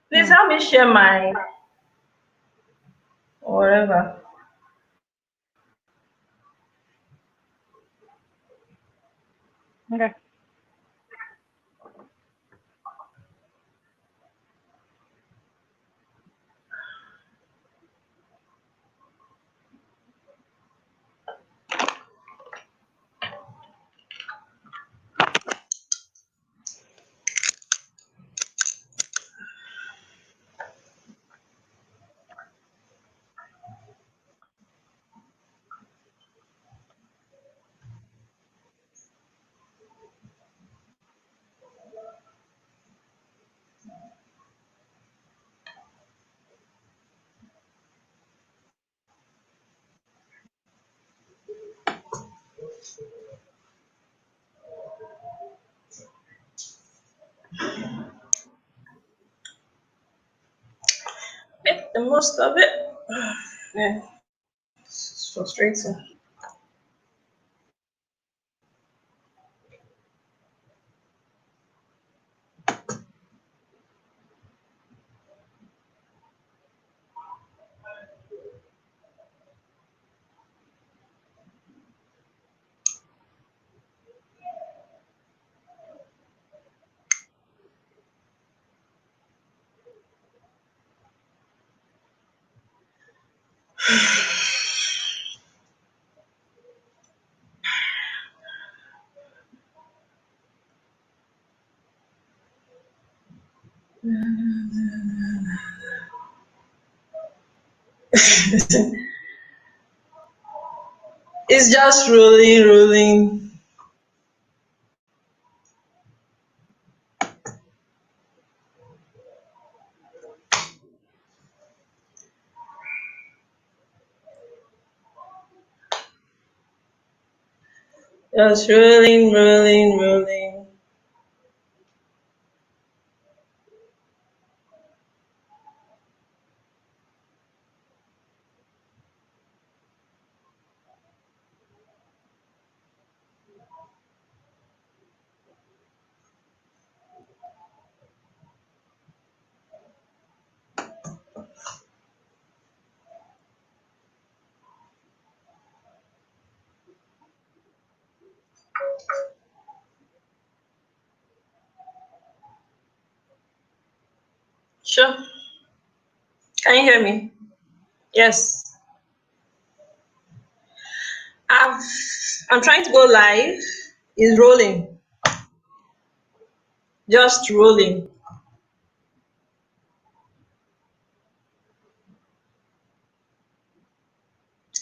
Please help me share my whatever. Okay. Make the most of it. Yeah, it's frustrating. It's just rolling, rolling. Just rolling, rolling, rolling. Sure. Can you hear me? Yes. I've, I'm trying to go live. It's rolling. Just rolling.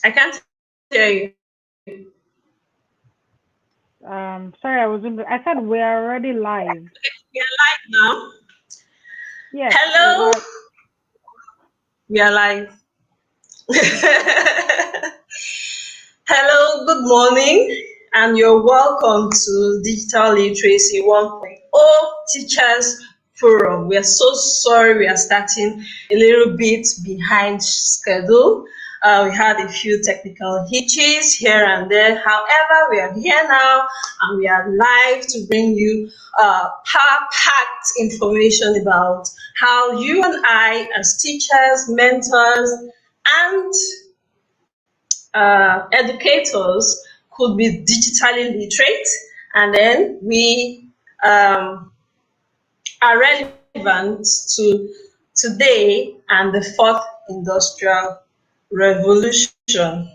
I can't hear you. Sorry, I said we're already live. We are live now. Yes. Hello. We are live. Hello, good morning, and you're welcome to Digital Literacy 1.0 Teachers Forum. We are so sorry we are starting a little bit behind schedule. We had a few technical hitches here and there. However, we are here now and we are live to bring you power-packed information about how you and I, as teachers, mentors, and educators could be digitally literate, and then we are relevant to today and the fourth industrial revolution.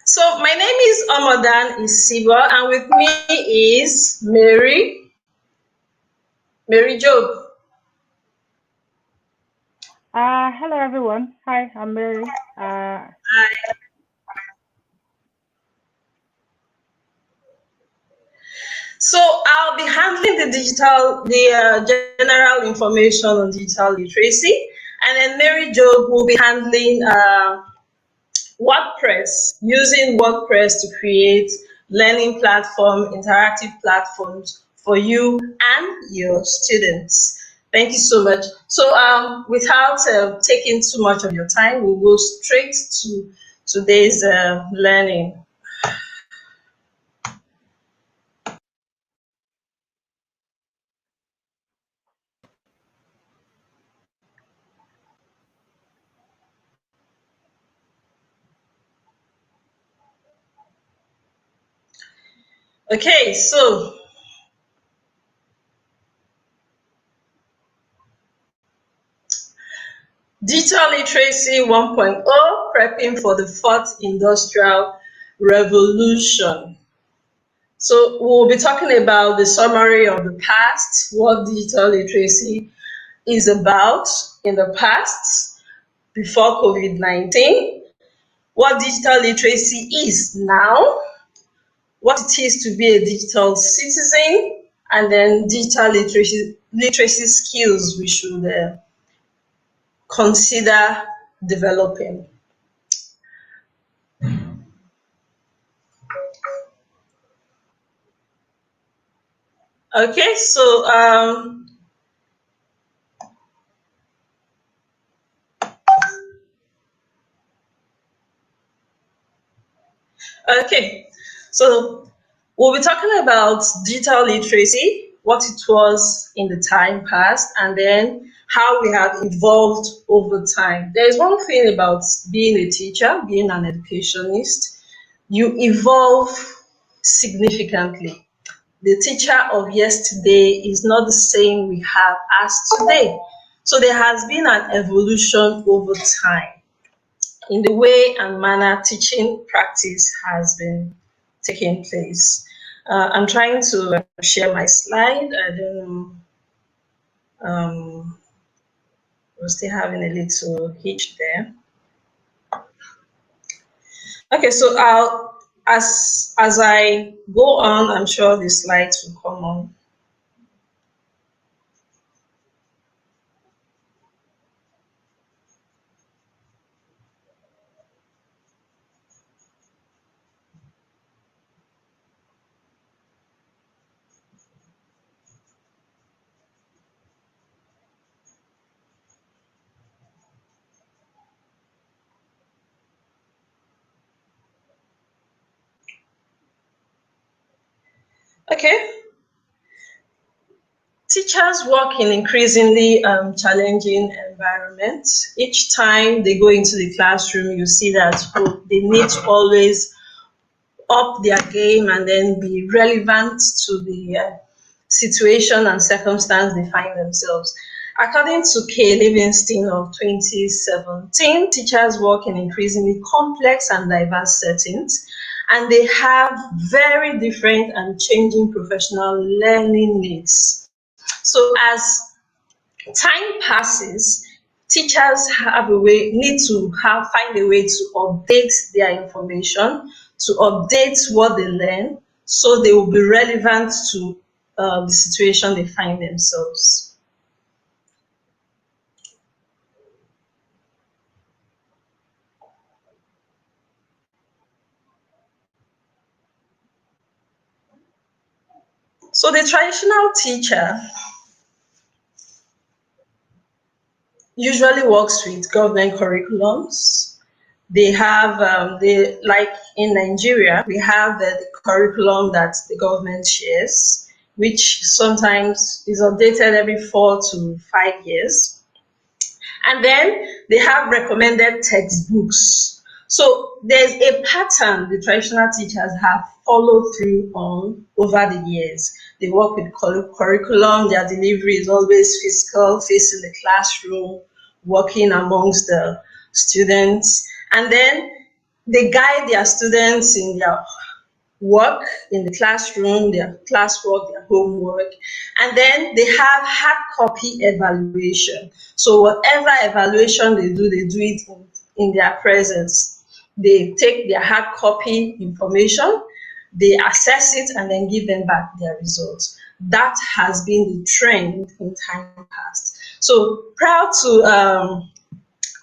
So my name is Omodan Isiba, and with me is Mary Job. Hello everyone. Hi, I'm Mary. Hi. So I'll be handling the general information on digital literacy, and then Mary Jo will be handling WordPress, using WordPress to create learning platform, interactive platforms for you and your students. Thank you so much. So without taking too much of your time, we'll go straight to today's learning. Okay, so digital literacy 1.0, prepping for the fourth industrial revolution. So we'll be talking about the summary of the past, what digital literacy is about in the past before COVID-19, what digital literacy is now, what it is to be a digital citizen, and then digital literacy skills we should consider developing. Okay, so okay, so we'll be talking about digital literacy, what it was in the time past, and then how we have evolved over time. There is one thing about being a teacher, being an educationist, you evolve significantly. The teacher of yesterday is not the same we have as today. So there has been an evolution over time in the way and manner teaching practice has been taking place. I'm trying to share my slide. I don't know. We're still having a little hitch there. Okay, so as I go on, I'm sure the slides will come on. Okay, teachers work in increasingly challenging environments. Each time they go into the classroom, you see that they need to always up their game and then be relevant to the situation and circumstance they find themselves. According to K. Livingston of 2017, teachers work in increasingly complex and diverse settings, and they have very different and changing professional learning needs. So as time passes, teachers have a way need to have find a way to update their information, to update what they learn, so they will be relevant to the situation they find themselves. So the traditional teacher usually works with government curriculums. They have they like in Nigeria we have the curriculum that the government shares, which sometimes is updated every 4 to 5 years, and then they have recommended textbooks. So there's a pattern the traditional teachers have followed through on over the years. They work with curriculum, their delivery is always physical, facing the classroom, working amongst the students, and then they guide their students in their work in the classroom, their classwork, their homework, and then they have hard copy evaluation. So whatever evaluation they do it in their presence. They take their hard copy information, they assess it, and then give them back their results. That has been the trend in time past. So prior to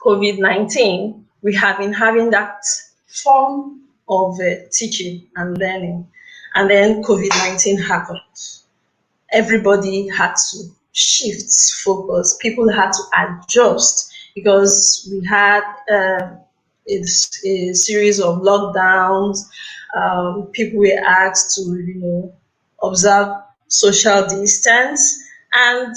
COVID-19, we have been having that form of teaching and learning. And then COVID-19 happened. Everybody had to shift focus. People had to adjust because we had a series of lockdowns. People were asked to, observe social distance, and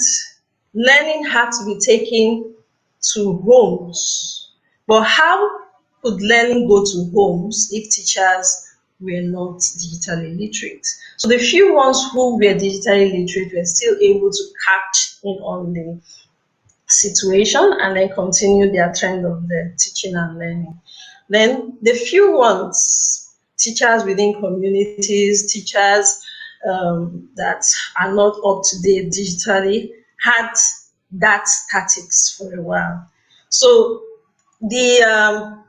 learning had to be taken to homes. But how could learning go to homes if teachers were not digitally literate. So the few ones who were digitally literate were still able to catch in on the situation and then continue their trend of the teaching and learning. Then the few ones, teachers within communities, teachers that are not up to date digitally, had that statics for a while. So the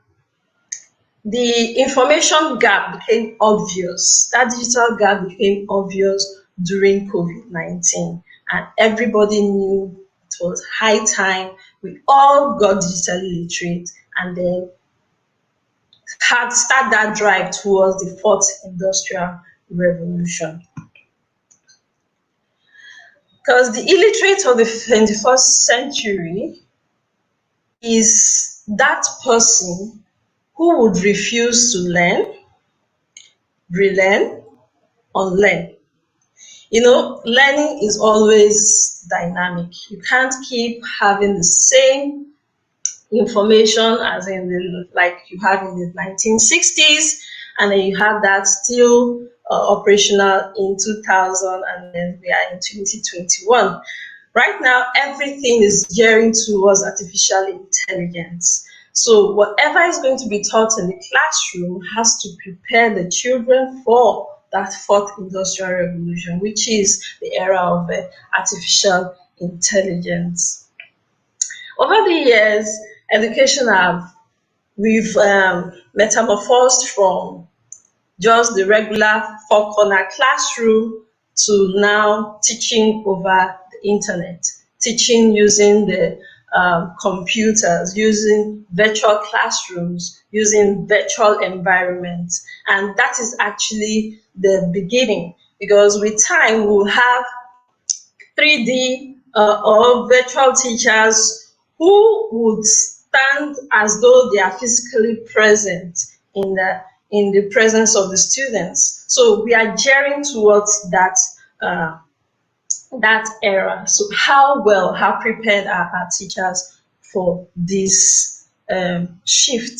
the information gap became obvious. That digital gap became obvious during COVID-19, and everybody knew it was high time we all got digitally literate and then had start that drive towards the fourth industrial revolution. Because the illiterate of the 21st century is that person who would refuse to learn, relearn, unlearn. Learning is always dynamic. You can't keep having the same information as in like you had in the 1960s, and then you have that still operational in 2000, and then we are in 2021. Right now, everything is gearing towards artificial intelligence. So whatever is going to be taught in the classroom has to prepare the children for that fourth industrial revolution, which is the era of artificial intelligence. Over the years, education we've metamorphosed from just the regular four corner classroom to now teaching over the internet, teaching using the computers, using virtual classrooms, using virtual environments. And that is actually the beginning, because with time we'll have 3D or virtual teachers who would stand as though they are physically present in the presence of the students. So we are gearing towards that era. So how prepared are our teachers for this shift?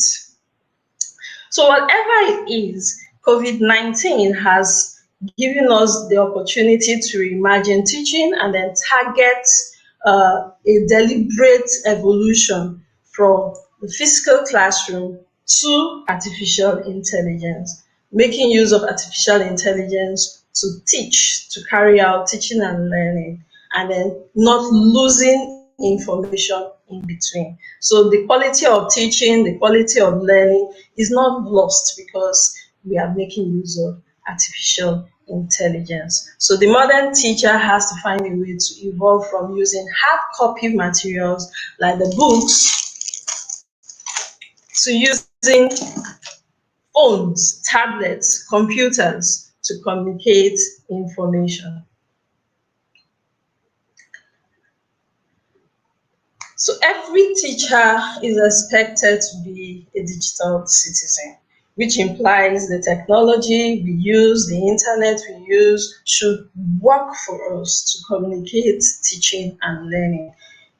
So whatever it is, COVID-19 has given us the opportunity to reimagine teaching and then target a deliberate evolution from the physical classroom to artificial intelligence, making use of artificial intelligence to teach, to carry out teaching and learning, and then not losing information in between. So the quality of teaching, the quality of learning is not lost because we are making use of artificial intelligence. So the modern teacher has to find a way to evolve from using hard copy materials like the books to using phones, tablets, computers to communicate information. So every teacher is expected to be a digital citizen, which implies the technology we use, the internet we use, should work for us to communicate teaching and learning.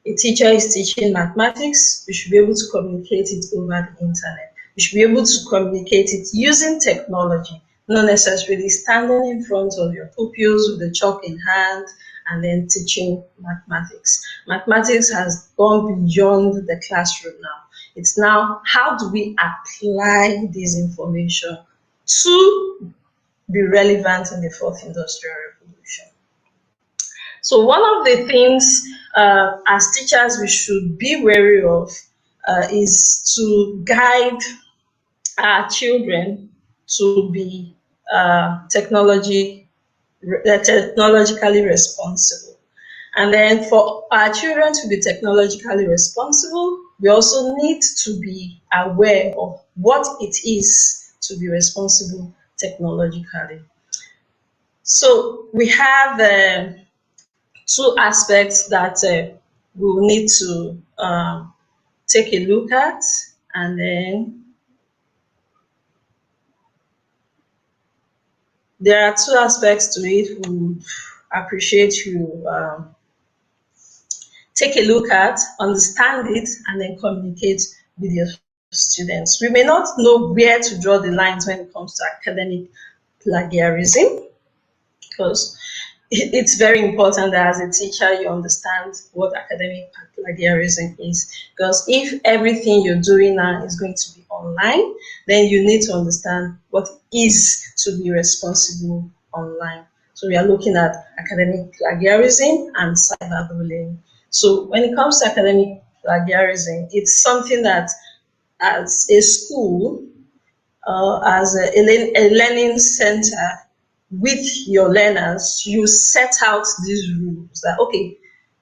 A teacher is teaching mathematics, we should be able to communicate it over the internet. We should be able to communicate it using technology, not necessarily standing in front of your pupils with the chalk in hand and then teaching mathematics. Mathematics has gone beyond the classroom now. It's now, how do we apply this information to be relevant in the fourth industrial revolution? So one of the things as teachers we should be wary of is to guide our children to be technologically responsible. And then for our children to be technologically responsible, we also need to be aware of what it is to be responsible technologically. So we have two aspects that we will need to take a look at, and then there are two aspects to it. We would appreciate you take a look at, understand it, and then communicate with your students. We may not know where to draw the lines when it comes to academic plagiarism, because it's very important that as a teacher you understand what academic plagiarism is. Because if everything you're doing now is going to be online, then you need to understand what is to be responsible online. So we are looking at academic plagiarism and cyberbullying. So when it comes to academic plagiarism, it's something that as a school, as a learning center, with your learners, you set out these rules that, okay,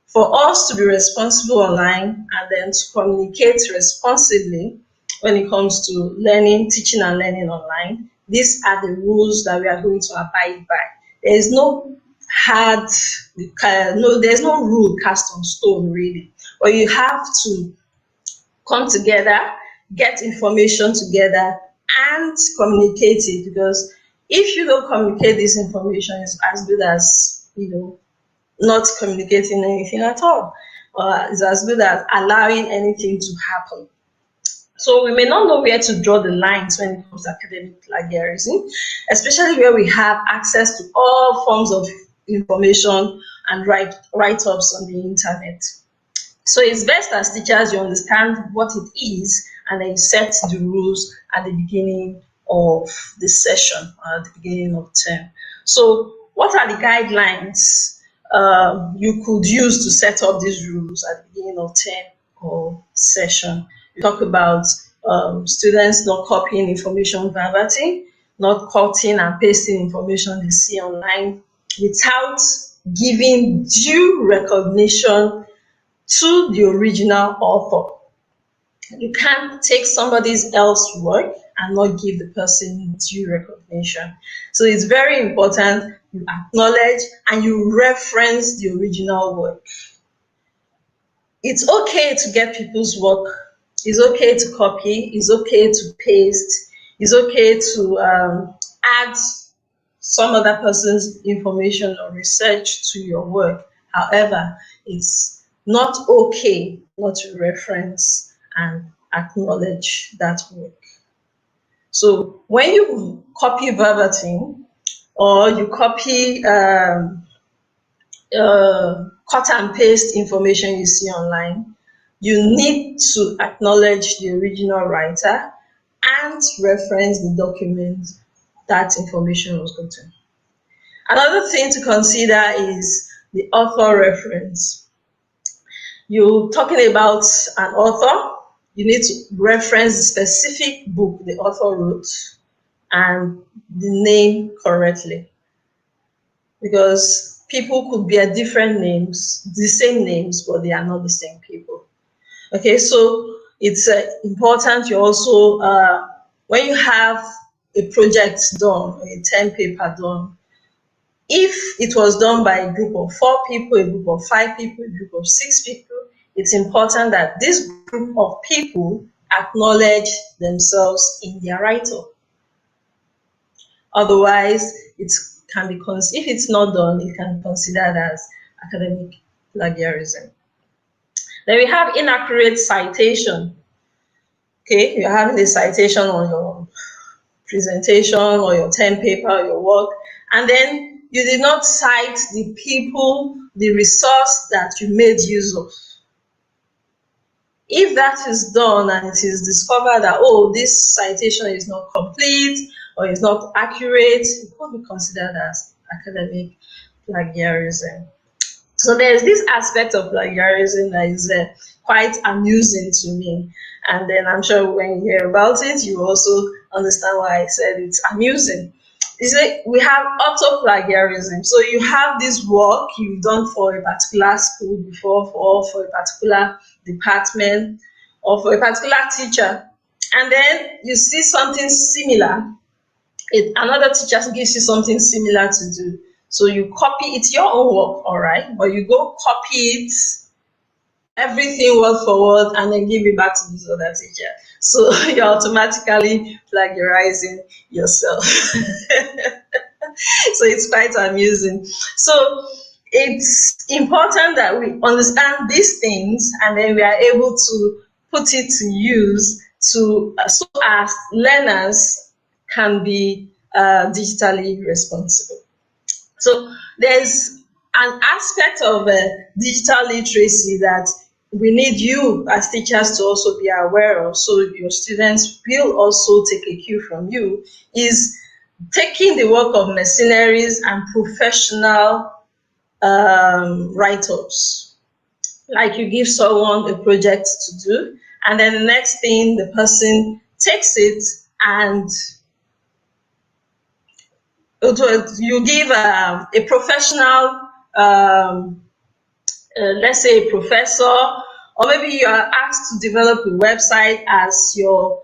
for us to be responsible online and then to communicate responsibly when it comes to learning, teaching and learning online, these are the rules that we are going to abide by. There is no hard, there's no rule cast on stone really, but you have to come together, get information together, and communicate it. Because if you don't communicate this information, it's as good as not communicating anything at all. It's as good as allowing anything to happen. So we may not know where to draw the lines when it comes to academic plagiarism, especially where we have access to all forms of information and write-ups on the internet. So it's best as teachers you understand what it is and then you set the rules at the beginning of the session or at the beginning of term. So what are the guidelines you could use to set up these rules at the beginning of term or session? We talk about students not copying information verbatim, not cutting and pasting information they see online without giving due recognition to the original author. You can't take somebody else's work and not give the person due recognition. So it's very important you acknowledge and you reference the original work. It's okay to get people's work. It's okay to copy. It's okay to paste. It's okay to add some other person's information or research to your work. However, it's not okay not to reference and acknowledge that work. So when you copy verbatim or you copy cut and paste information you see online, you need to acknowledge the original writer and reference the document that information was gotten. Another thing to consider is the author reference. You're talking about an author, you need to reference the specific book the author wrote and the name correctly. Because people could bear different names, the same names, but they are not the same people. Okay, so it's important you also, when you have a project done, or a term paper done, if it was done by a group of 4 people, a group of 5 people, a group of 6 people, it's important that this group of people acknowledge themselves in their write-up. Otherwise, it can be if it's not done, it can be considered as academic plagiarism. Then we have inaccurate citation. Okay, you're having a citation on your presentation or your term paper or your work, and then you did not cite the people, the resource that you made use of. If that is done and it is discovered that, oh, this citation is not complete or is not accurate, it could be considered as academic plagiarism. So there's this aspect of plagiarism that is quite amusing to me. And then I'm sure when you hear about it, you also understand why I said it's amusing. Is that we have auto-plagiarism. So you have this work you've done for a particular school before, for a particular department, or for a particular teacher. And then you see something similar. Another teacher gives you something similar to do. So you copy it, your own work, all right, but you go copy it, everything word for word, and then give it back to this other teacher. So you're automatically plagiarizing yourself. So it's quite amusing. So it's important that we understand these things and then we are able to put it to use so as learners can be digitally responsible. So there's an aspect of digital literacy that we need you as teachers to also be aware of, so your students will also take a cue from you, is taking the work of mercenaries and professional write-ups. Like you give someone a project to do, and then the next thing the person takes it and you give a professional, let's say a professor, or maybe you are asked to develop a website as your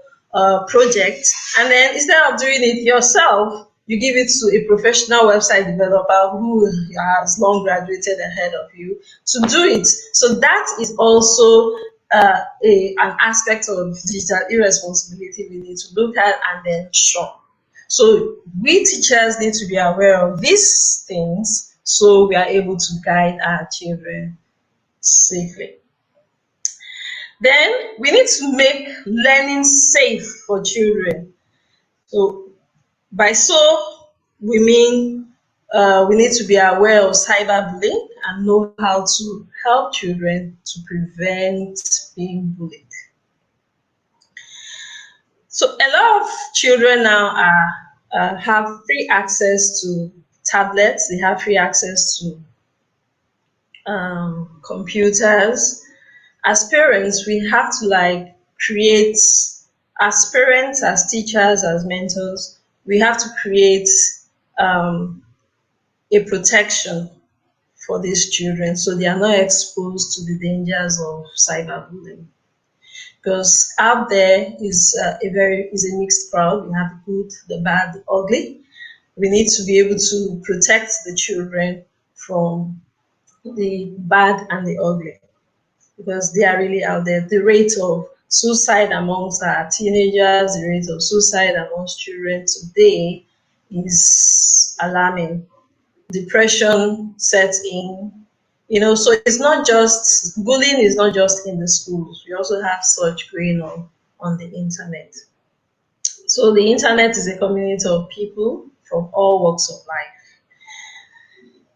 project, and then instead of doing it yourself, you give it to a professional website developer who has long graduated ahead of you to do it. So that is also an aspect of digital irresponsibility we need to look at and then shun. So we teachers need to be aware of these things so we are able to guide our children safely. Then we need to make learning safe for children. So by so we mean we need to be aware of cyberbullying and know how to help children to prevent being bullied. So a lot of children now have free access to tablets. They have free access to computers. As parents, we have to create, as parents, as teachers, as mentors, we have to create a protection for these children so they are not exposed to the dangers of cyberbullying. Because out there is a mixed crowd. We have the good, the bad, the ugly. We need to be able to protect the children from the bad and the ugly, because they are really out there. The rate of suicide amongst our teenagers, the rate of suicide amongst children today is alarming. Depression sets in, so it's not just bullying, is not just in the schools. We also have such going on the internet. So the internet is a community of people from all walks of life.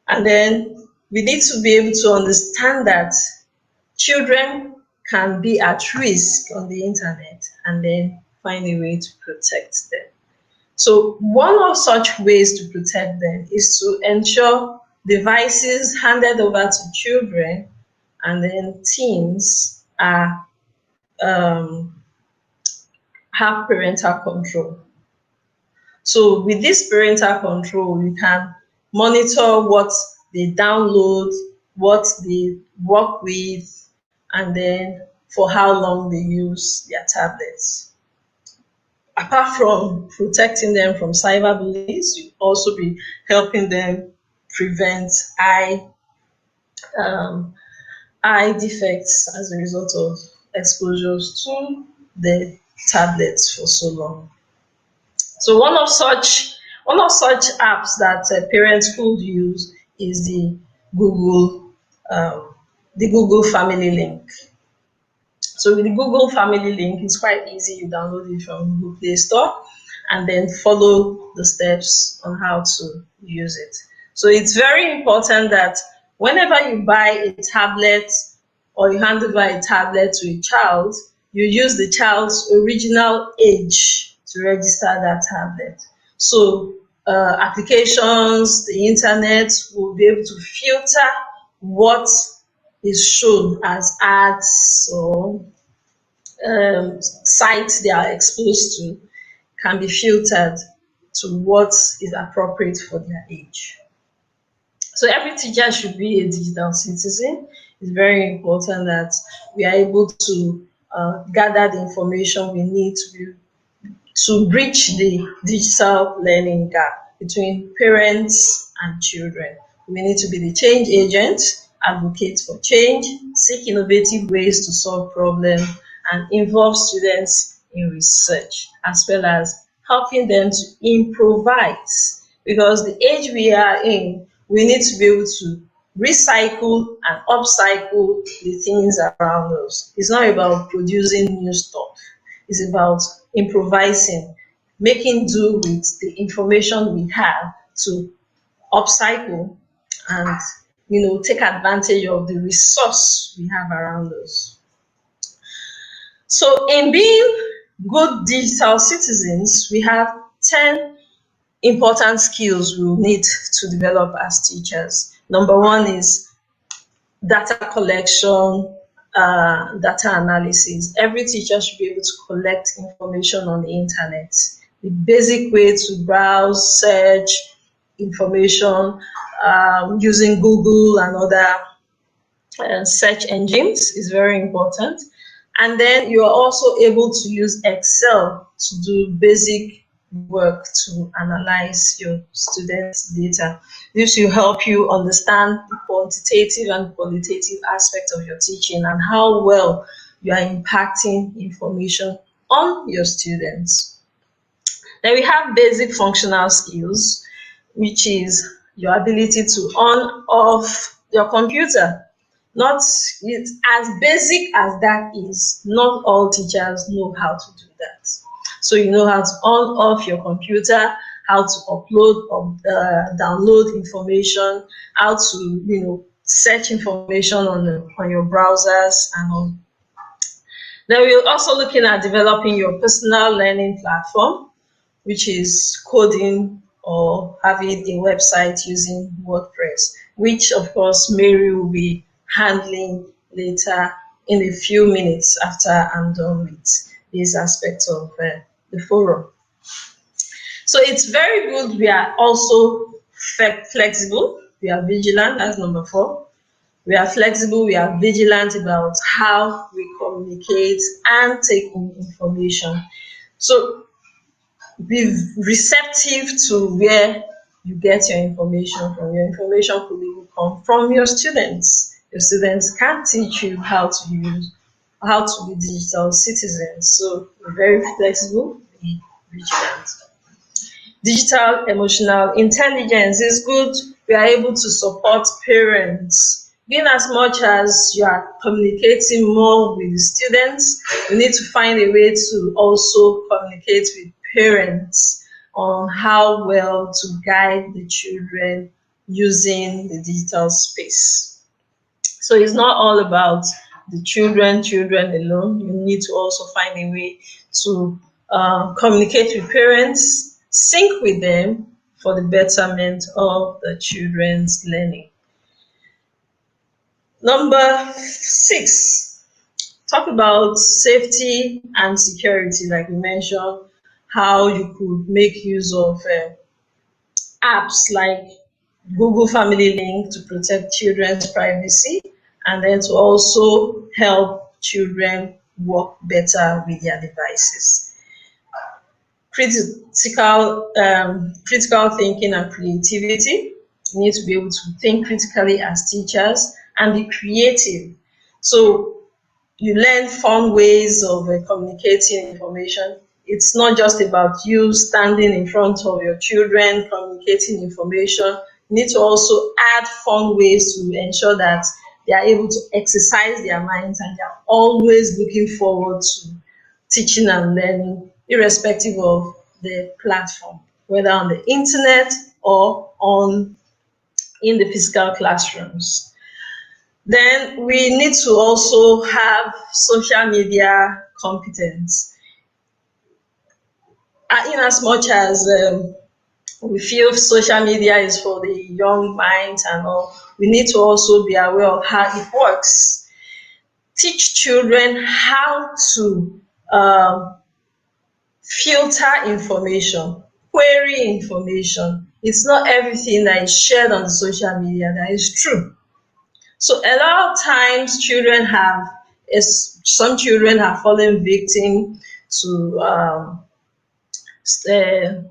And then we need to be able to understand that children can be at risk on the internet and then find a way to protect them. So one of such ways to protect them is to ensure devices handed over to children and then teens are have parental control. So with this parental control, you can monitor what they download, what they work with, and then for how long they use their tablets. Apart from protecting them from cyberbullies, you also be helping them prevent um, eye defects as a result of exposures to the tablets for so long. So one of such apps that parents could use is Google um, the Google Family Link. So with the Google Family Link, it's quite easy. You download it from Google Play Store and then follow the steps on how to use it. So it's very important that whenever you buy a tablet or you hand over a tablet to a child, you use the child's original age to register that tablet. So applications, the internet will be able to filter what is shown as ads or sites they are exposed to, can be filtered to what is appropriate for their age. So every teacher should be a digital citizen. It's very important that we are able to gather the information we need to bridge the digital learning gap between parents and children. We need to be the change agent, advocate for change, seek innovative ways to solve problems, and involve students in research, as well as helping them to improvise. Because the age we are in, we need to be able to recycle and upcycle the things around us. It's not about producing new stuff. is about improvising, making do with the information we have to upcycle and take advantage of the resource we have around us. So in being good digital citizens, we have 10 important skills we will need to develop as teachers. Number one is data collection, data analysis. Every teacher should be able to collect information on the internet. The basic way to browse, search information using Google and other search engines is very important. And then you are also able to use Excel to do basic work to analyze your students' data. This will help you understand the quantitative and qualitative aspect of your teaching and how well you are impacting information on your students. Then we have basic functional skills, which is your ability to on off your computer. Not as basic as that is, not all teachers know how to do that. So you know how to on off your computer, how to upload or download information, how to search information on your browsers and all. Then we're also looking at developing your personal learning platform, which is coding or having a website using WordPress, which of course Mary will be handling later in a few minutes after I'm done with this aspect of the forum. So it's very good. We are also flexible. We are vigilant. That's number 4. We are flexible. We are vigilant about how we communicate and take in information. So be receptive to where you get your information from. Your information could even come from your students. Your students can teach you how to be digital citizens. So be very flexible, be vigilant. Digital emotional intelligence is good. We are able to support parents. Being as much as you are communicating more with the students, you need to find a way to also communicate with parents on how well to guide the children using the digital space. So it's not all about the children alone. You need to also find a way to communicate with parents, sync with them for the betterment of the children's learning. Number 6, talk about safety and security, like we mentioned, how you could make use of apps like Google Family Link to protect children's privacy and then to also help children work better with their devices. Critical thinking and creativity. You need to be able to think critically as teachers and be creative. So you learn fun ways of communicating information. It's not just about you standing in front of your children communicating information. You need to also add fun ways to ensure that they are able to exercise their minds and they are always looking forward to teaching and learning, irrespective of the platform, whether on the internet or in the physical classrooms. Then we need to also have social media competence. In as much as we feel social media is for the young minds and all, we need to also be aware of how it works. Teach children how to filter information, query information. It's not everything that is shared on the social media that is true. So a lot of times some children have fallen victim to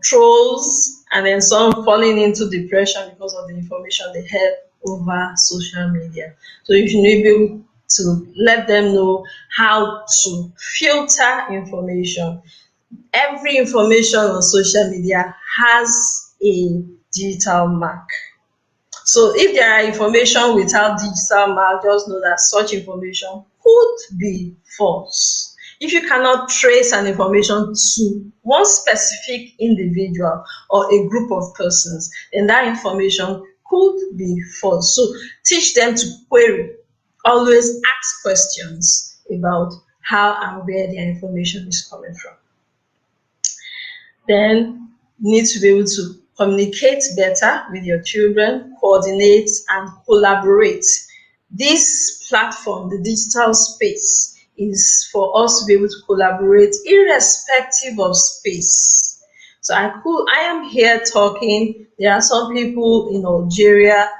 trolls, and then some falling into depression because of the information they heard over social media. So you should be able to let them know how to filter information. Every information on social media has a digital mark. So if there are information without digital mark, just know that such information could be false. If you cannot trace an information to one specific individual or a group of persons, then that information could be false. So teach them to query. Always ask questions about how and where their information is coming from. Then you need to be able to communicate better with your children, coordinate and collaborate. This platform, the digital space, is for us to be able to collaborate irrespective of space. So I am here talking. There are some people in Algeria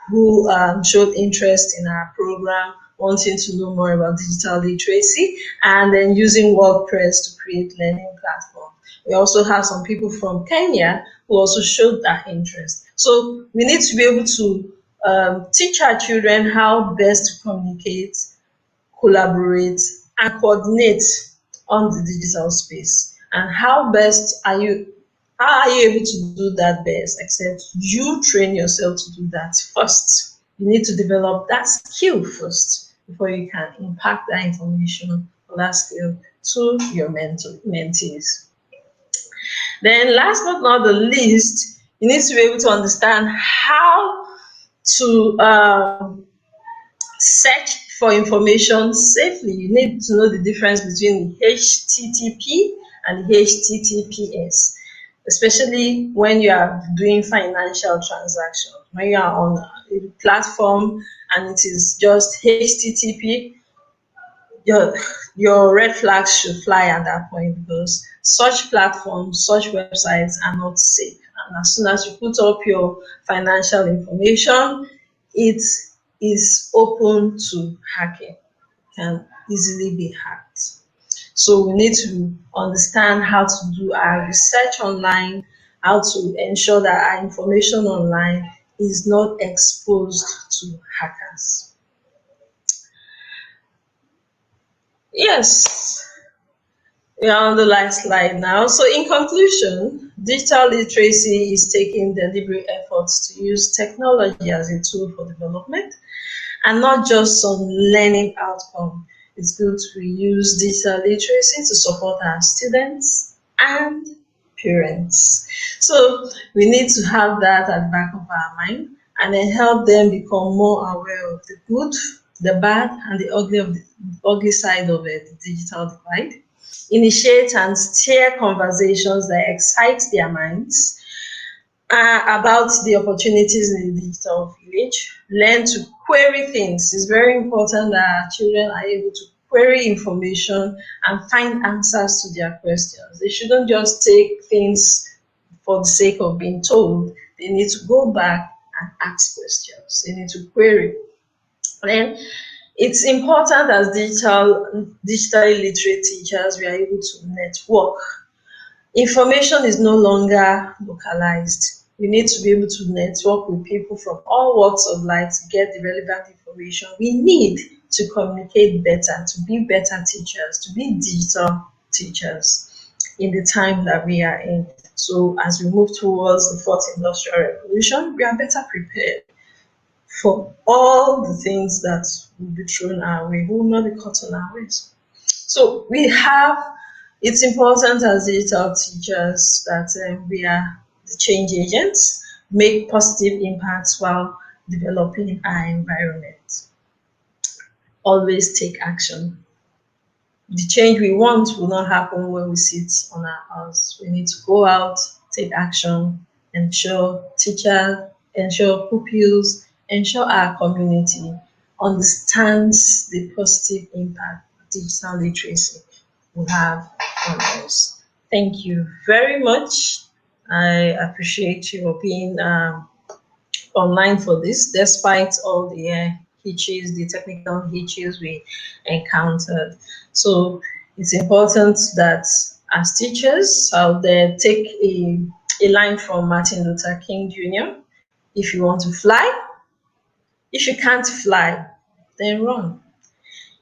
who showed interest in our program, wanting to know more about digital literacy, and then using WordPress to create learning platforms. We also have some people from Kenya who also showed that interest. So we need to be able to teach our children how best to communicate, collaborate, and coordinate on the digital space. And how are you able to do that best except you train yourself to do that first? You need to develop that skill first before you can impact that information or that skill to your mentees. Then last but not the least, you need to be able to understand how to search for information safely. You need to know the difference between the HTTP and the HTTPS, especially when you are doing financial transactions. When you are on a platform and it is just HTTP, your your red flags should fly at that point, because such platforms, such websites are not safe. And as soon as you put up your financial information, it is open to hacking, can easily be hacked. So we need to understand how to do our research online, how to ensure that our information online is not exposed to hackers. Yes, we are on the last slide now. So, in conclusion, digital literacy is taking deliberate efforts to use technology as a tool for development and not just some learning outcome. It's good to use digital literacy to support our students and parents. So, we need to have that at the back of our mind and then help them become more aware of the good, the bad, and the ugly side of it, the digital divide. Initiate and steer conversations that excite their minds about the opportunities in the digital village. Learn to query things. It's very important that our children are able to query information and find answers to their questions. They shouldn't just take things for the sake of being told. They need to go back and ask questions. They need to query. Then it's important as digitally literate teachers, we are able to network. Information is no longer localized. We need to be able to network with people from all walks of life to get the relevant information we need to communicate better, to be better teachers, to be digital teachers in the time that we are in. So as we move towards the fourth industrial revolution, we are better prepared for all the things that will be thrown our way, who will not be caught on our ways. So it's important as digital teachers that we are the change agents, make positive impacts while developing our environment. Always take action. The change we want will not happen when we sit on our house. We need to go out, take action, ensure pupils, ensure our community understands the positive impact digital literacy will have on us. Thank you very much. I appreciate you being online for this, despite all the hitches, the technical hitches we encountered. So it's important that as teachers out there, take a line from Martin Luther King Jr. If you want to fly, if you can't fly, then run.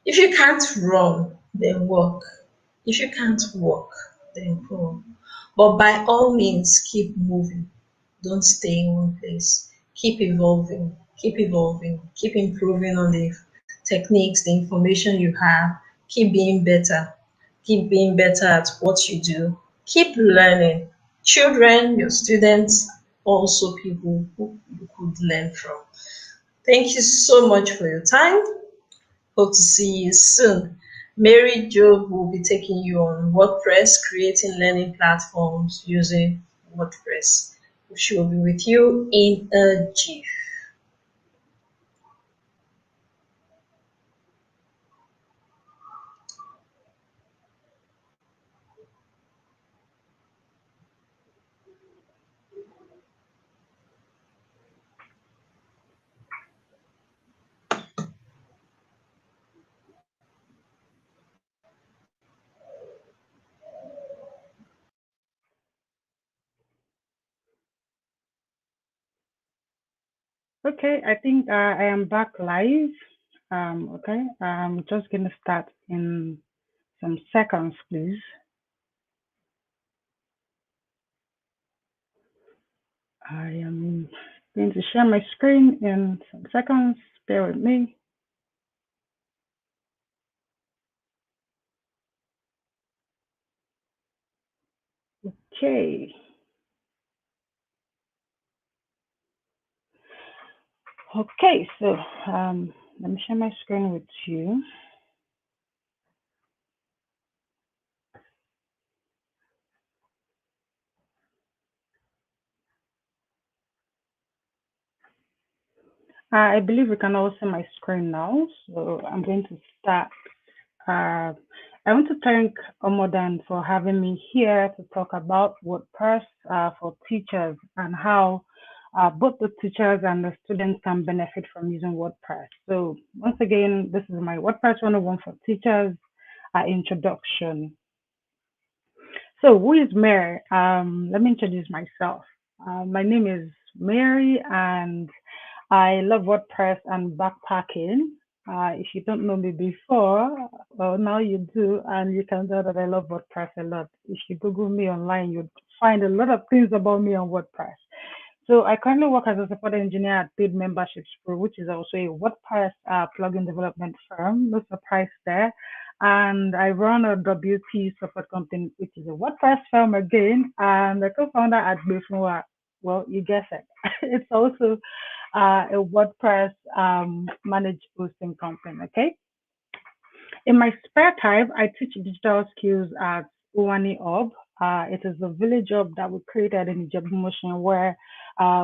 If you can't run, then walk. If you can't walk, then crawl. But by all means, keep moving. Don't stay in one place. Keep evolving, keep improving on the techniques, the information you have. Keep being better. Keep being better at what you do. Keep learning. Children, your students, also people who you could learn from. Thank you so much for your time. Hope to see you soon. Mary Job will be taking you on WordPress, creating learning platforms using WordPress. She will be with you in a jiff. Okay, I think I am back live. Okay, I'm just going to start in some seconds, please. I am going to share my screen in some seconds. Bear with me. Okay. Okay, so let me share my screen with you. I believe we can all see my screen now, so I'm going to start. I want to thank Omodan for having me here to talk about WordPress for teachers and how both the teachers and the students can benefit from using WordPress. So once again, this is my WordPress 101 for teachers introduction. So who is Mary? Let me introduce myself. My name is Mary and I love WordPress and backpacking. If you don't know me before, well, now you do, and you can tell that I love WordPress a lot. If you Google me online, you'd find a lot of things about me on WordPress. So I currently work as a support engineer at Paid Memberships Pro, which is also a WordPress plugin development firm. No surprise there. And I run a WP support company, which is a WordPress firm again. And the co-founder at Bifunwa, well, you guess it. It's also a WordPress managed hosting company. Okay. In my spare time, I teach digital skills at Uwani Hub. It is a village hub that we created in Ijebu Motion where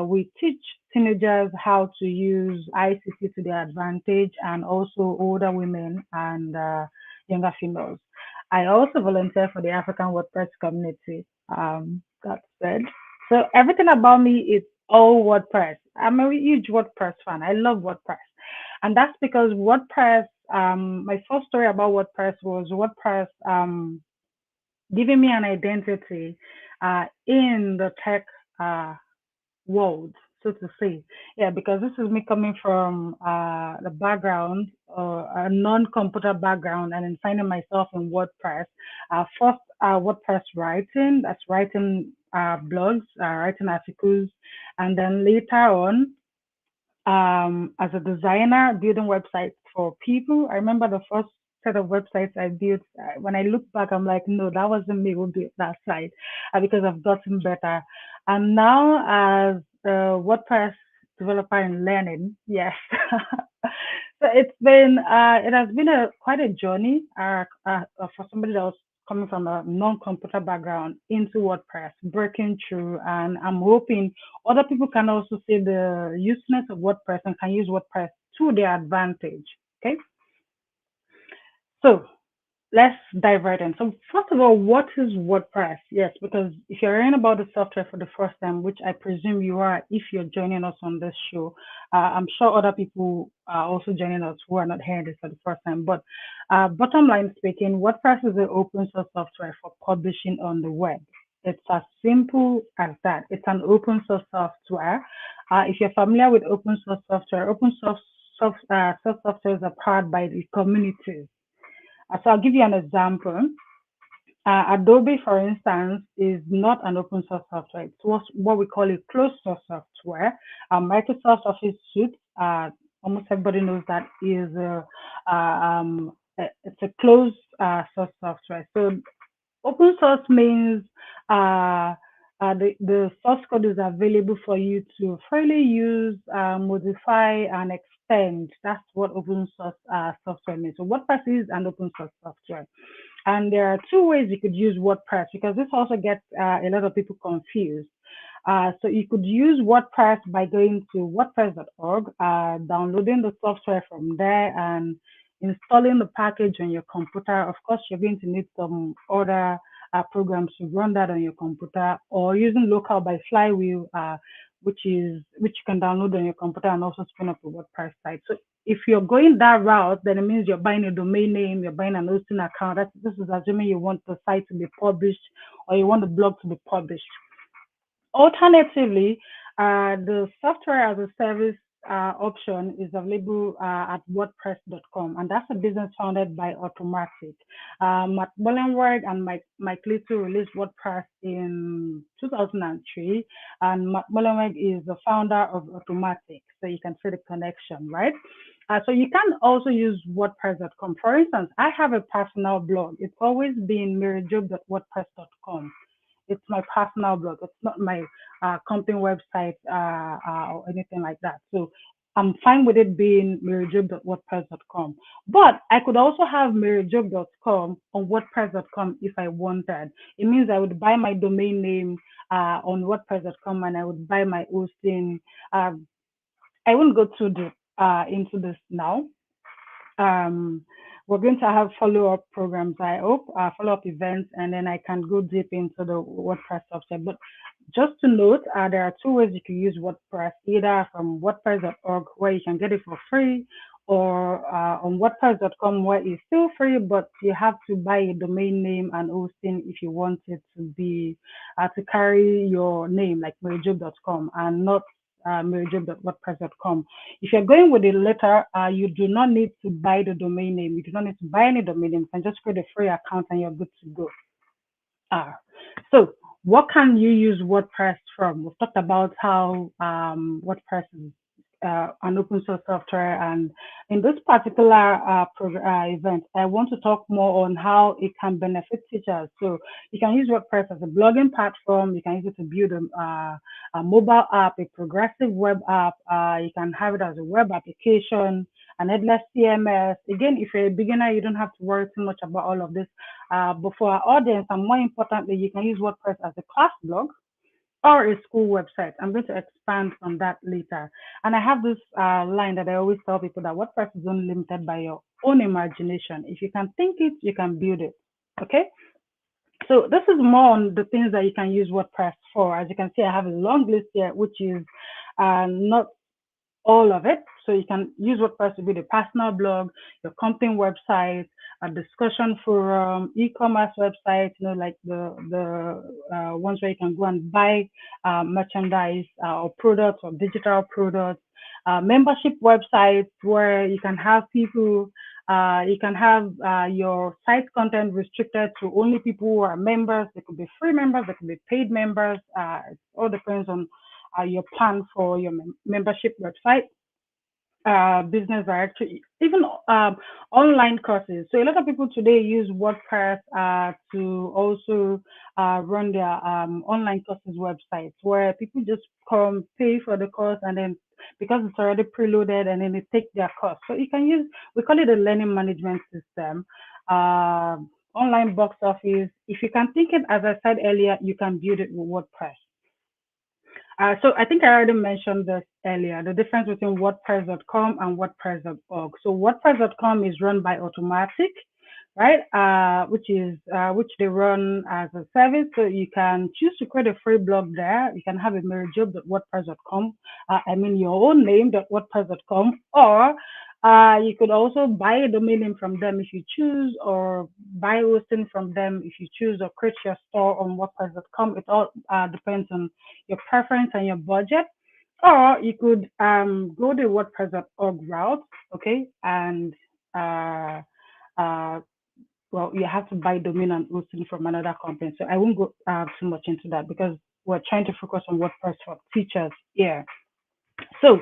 we teach teenagers how to use ICT to their advantage and also older women and younger females. I also volunteer for the African WordPress community. That said, so everything about me is all WordPress. I'm a huge WordPress fan. I love WordPress. And that's because WordPress, my first story about WordPress was WordPress giving me an identity in the tech world, so to say. Yeah, because this is me coming from the background, a non-computer background, and then finding myself in WordPress. First, WordPress writing, that's writing blogs, writing articles, and then later on, as a designer, building websites for people. I remember the first set of websites I built. When I look back, I'm like, no, that wasn't me who built that site because I've gotten better. And now, as a WordPress developer in learning, yes. So it has been quite a journey for somebody that was coming from a non-computer background into WordPress, breaking through, and I'm hoping other people can also see the usefulness of WordPress and can use WordPress to their advantage. Okay, so let's dive right in. So first of all, what is WordPress? Yes, because if you're hearing about the software for the first time, which I presume you are if you're joining us on this show, I'm sure other people are also joining us who are not hearing this for the first time. But bottom line speaking, WordPress is an open source software for publishing on the web. It's as simple as that. It's an open source software. If you're familiar with open source software, source softwares are powered by the community. So I'll give you an example. Adobe, for instance, is not an open source software. It's what we call a closed source software. Microsoft Office Suite, almost everybody knows that is it's a closed source software. So open source means the source code is available for you to freely use, modify, and extend. That's what open source software means. So WordPress is an open source software. And there are two ways you could use WordPress, because this also gets a lot of people confused. So you could use WordPress by going to wordpress.org, downloading the software from there, and installing the package on your computer. Of course, you're going to need some other programs to run that on your computer, or using local by Flywheel, which you can download on your computer and also spin up a WordPress site. So if you're going that route, then it means you're buying a domain name, you're buying an hosting account. This is assuming you want the site to be published or you want the blog to be published. Alternatively, the software as a service option is available at wordpress.com, and that's a business founded by Automatic. Matt Mullenweg and Mike Little released WordPress in 2003, and Matt Mullenweg is the founder of Automatic, so you can see the connection, right? So you can also use wordpress.com. For instance, I have a personal blog. It's always been maryjob.wordpress.com. It's my personal blog. It's not my company website or anything like that. So I'm fine with it being maryjob.wordpress.com. But I could also have maryjob.com on wordpress.com if I wanted. It means I would buy my domain name on wordpress.com, and I would buy my hosting. I won't go too deep into this now. We're going to have follow-up programs, I hope, follow-up events, and then I can go deep into the WordPress software. But just to note, there are two ways you can use WordPress, either from wordpress.org, where you can get it for free, or on wordpress.com, where it's still free, but you have to buy a domain name and hosting if you want it to be to carry your name, like maryjob.com, and not maryjob.wordpress.com. If you're going with the letter, you do not need to buy the domain name. You do not need to buy any domain name. You can just create a free account and you're good to go. So what can you use WordPress from? We've talked about how WordPress is an open source software, and in this particular event, I want to talk more on how it can benefit teachers. So you can use WordPress as a blogging platform. You can use it to build a mobile app, a progressive web app. You can have it as a web application, an headless CMS. Again, if you're a beginner, you don't have to worry too much about all of this. But for our audience, and more importantly, you can use WordPress as a class blog or a school website. I'm going to expand on that later. And I have this line that I always tell people, that WordPress is only limited by your own imagination. If you can think it, you can build it. Okay? So this is more on the things that you can use WordPress for. As you can see, I have a long list here, which is not all of it. So you can use WordPress to build a personal blog, your company website, a discussion forum, e-commerce website, like the ones where you can go and buy merchandise or products or digital products, membership websites where you can have people, you can have your site content restricted to only people who are members. They could be free members, they could be paid members. It all depends on your plan for your membership website. Business directory, even online courses. So a lot of people today use WordPress to also run their online courses websites, where people just come, pay for the course, and then because it's already preloaded, and then they take their course. So you can use, we call it a learning management system. Online box office. If you can think it, as I said earlier, you can build it with WordPress. So I think I already mentioned this earlier, the difference between WordPress.com and WordPress.org. So WordPress.com is run by Automatic, right? Which they run as a service. So you can choose to create a free blog there. You can have a maryjob.wordpress.com. I mean your own name.wordpress.com, or you could also buy a domain name from them if you choose, or buy hosting from them if you choose, or create your store on WordPress.com. It all depends on your preference and your budget. Or you could go the WordPress.org route, okay? And well, you have to buy domain and hosting from another company. So I won't go too much into that, because we're trying to focus on WordPress for teachers here. So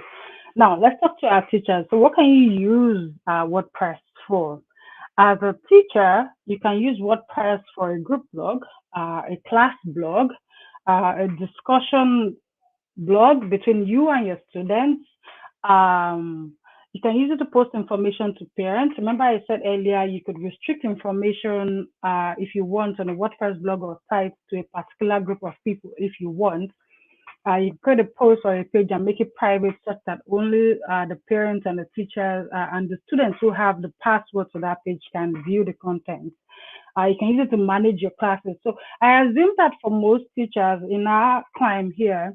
now let's talk to our teachers. So what can you use WordPress for? As a teacher, you can use WordPress for a group blog, a class blog, a discussion blog between you and your students. Um, you can use it to post information to parents. Remember, I said earlier you could restrict information if you want on a WordPress blog or site to a particular group of people if you want. You create a post or a page and make it private such that only the parents and the teachers and the students who have the password to that page can view the content. You can use it to manage your classes. So I assume that for most teachers in our climb here,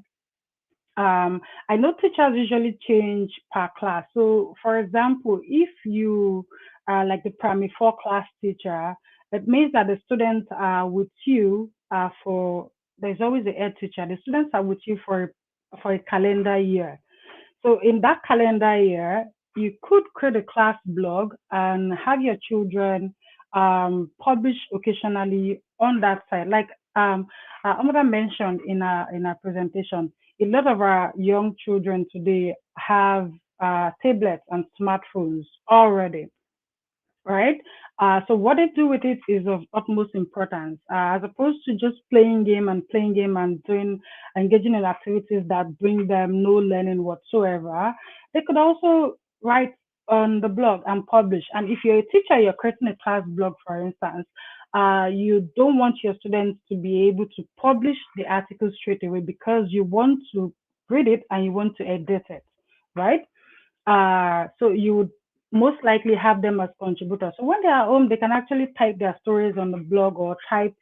I know teachers usually change per class. So, for example, if you are like the primary four class teacher, it means that the students are with you for, there's always a head teacher. The students are with you for a calendar year. So in that calendar year, you could create a class blog and have your children publish occasionally on that site. Like Amada mentioned in our presentation, a lot of our young children today have tablets and smartphones already, right? So what they do with it is of utmost importance, as opposed to just playing game and doing engaging in activities that bring them no learning whatsoever. They could also write on the blog and publish. And if you're a teacher, you're creating a class blog, for instance, you don't want your students to be able to publish the article straight away because you want to read it and you want to edit it, right? So you would most likely have them as contributors. So when they are home, they can actually type their stories on the blog or type,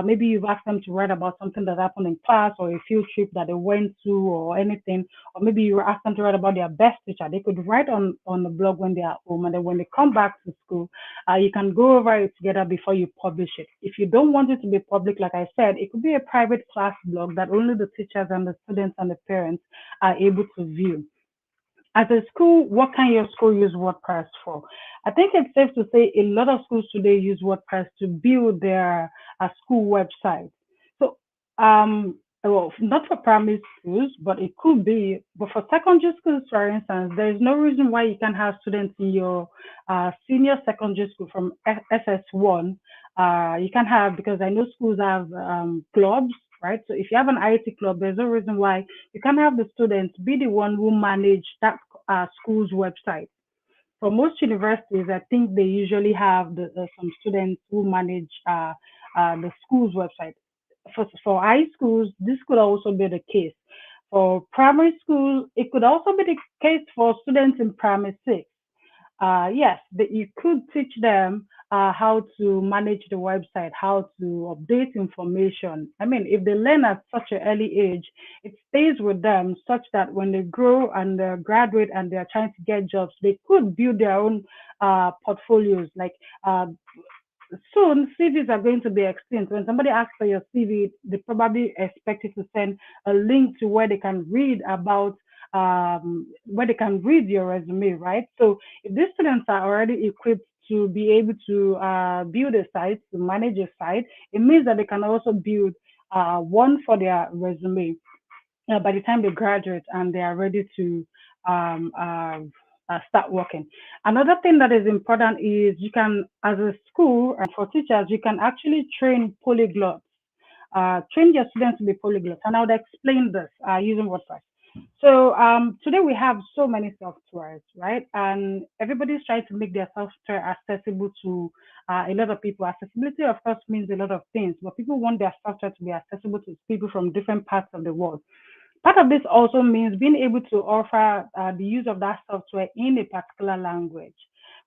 maybe you've asked them to write about something that happened in class or a field trip that they went to or anything, or maybe you asked them to write about their best teacher. They could write on the blog when they are home, and then when they come back to school, you can go over it together before you publish it. If you don't want it to be public, like I said, it could be a private class blog that only the teachers and the students and the parents are able to view. As a school, what can your school use WordPress for? I think it's safe to say a lot of schools today use WordPress to build their school website. So, well, not for primary schools, but it could be. But for secondary schools, for instance, there is no reason why you can have students in your senior secondary school from SS1. You can have, because I know schools have clubs, right? So if you have an IT club, there's no reason why you can have the students be the one who manage that school's website. For most universities, I think they usually have some students who manage the school's website. For high schools, this could also be the case. For primary school, it could also be the case for students in primary six. Yes, you could teach them how to manage the website, how to update information. I mean, if they learn at such an early age, it stays with them such that when they grow and graduate and they're trying to get jobs, they could build their own portfolios. Like soon, CVs are going to be extinct. When somebody asks for your CV, they probably expect you to send a link to where they can read about where they can read your resume, right? So if these students are already equipped to be able to build a site, to manage a site, it means that they can also build one for their resume by the time they graduate and they are ready to um, uh, start working. Another thing that is important is you can, as a school and for teachers, you can actually train polyglots, train your students to be polyglots. And I would explain this using WordPress. So today we have so many softwares, right? And everybody's trying to make their software accessible to a lot of people. Accessibility, of course, means a lot of things, but people want their software to be accessible to people from different parts of the world. Part of this also means being able to offer the use of that software in a particular language.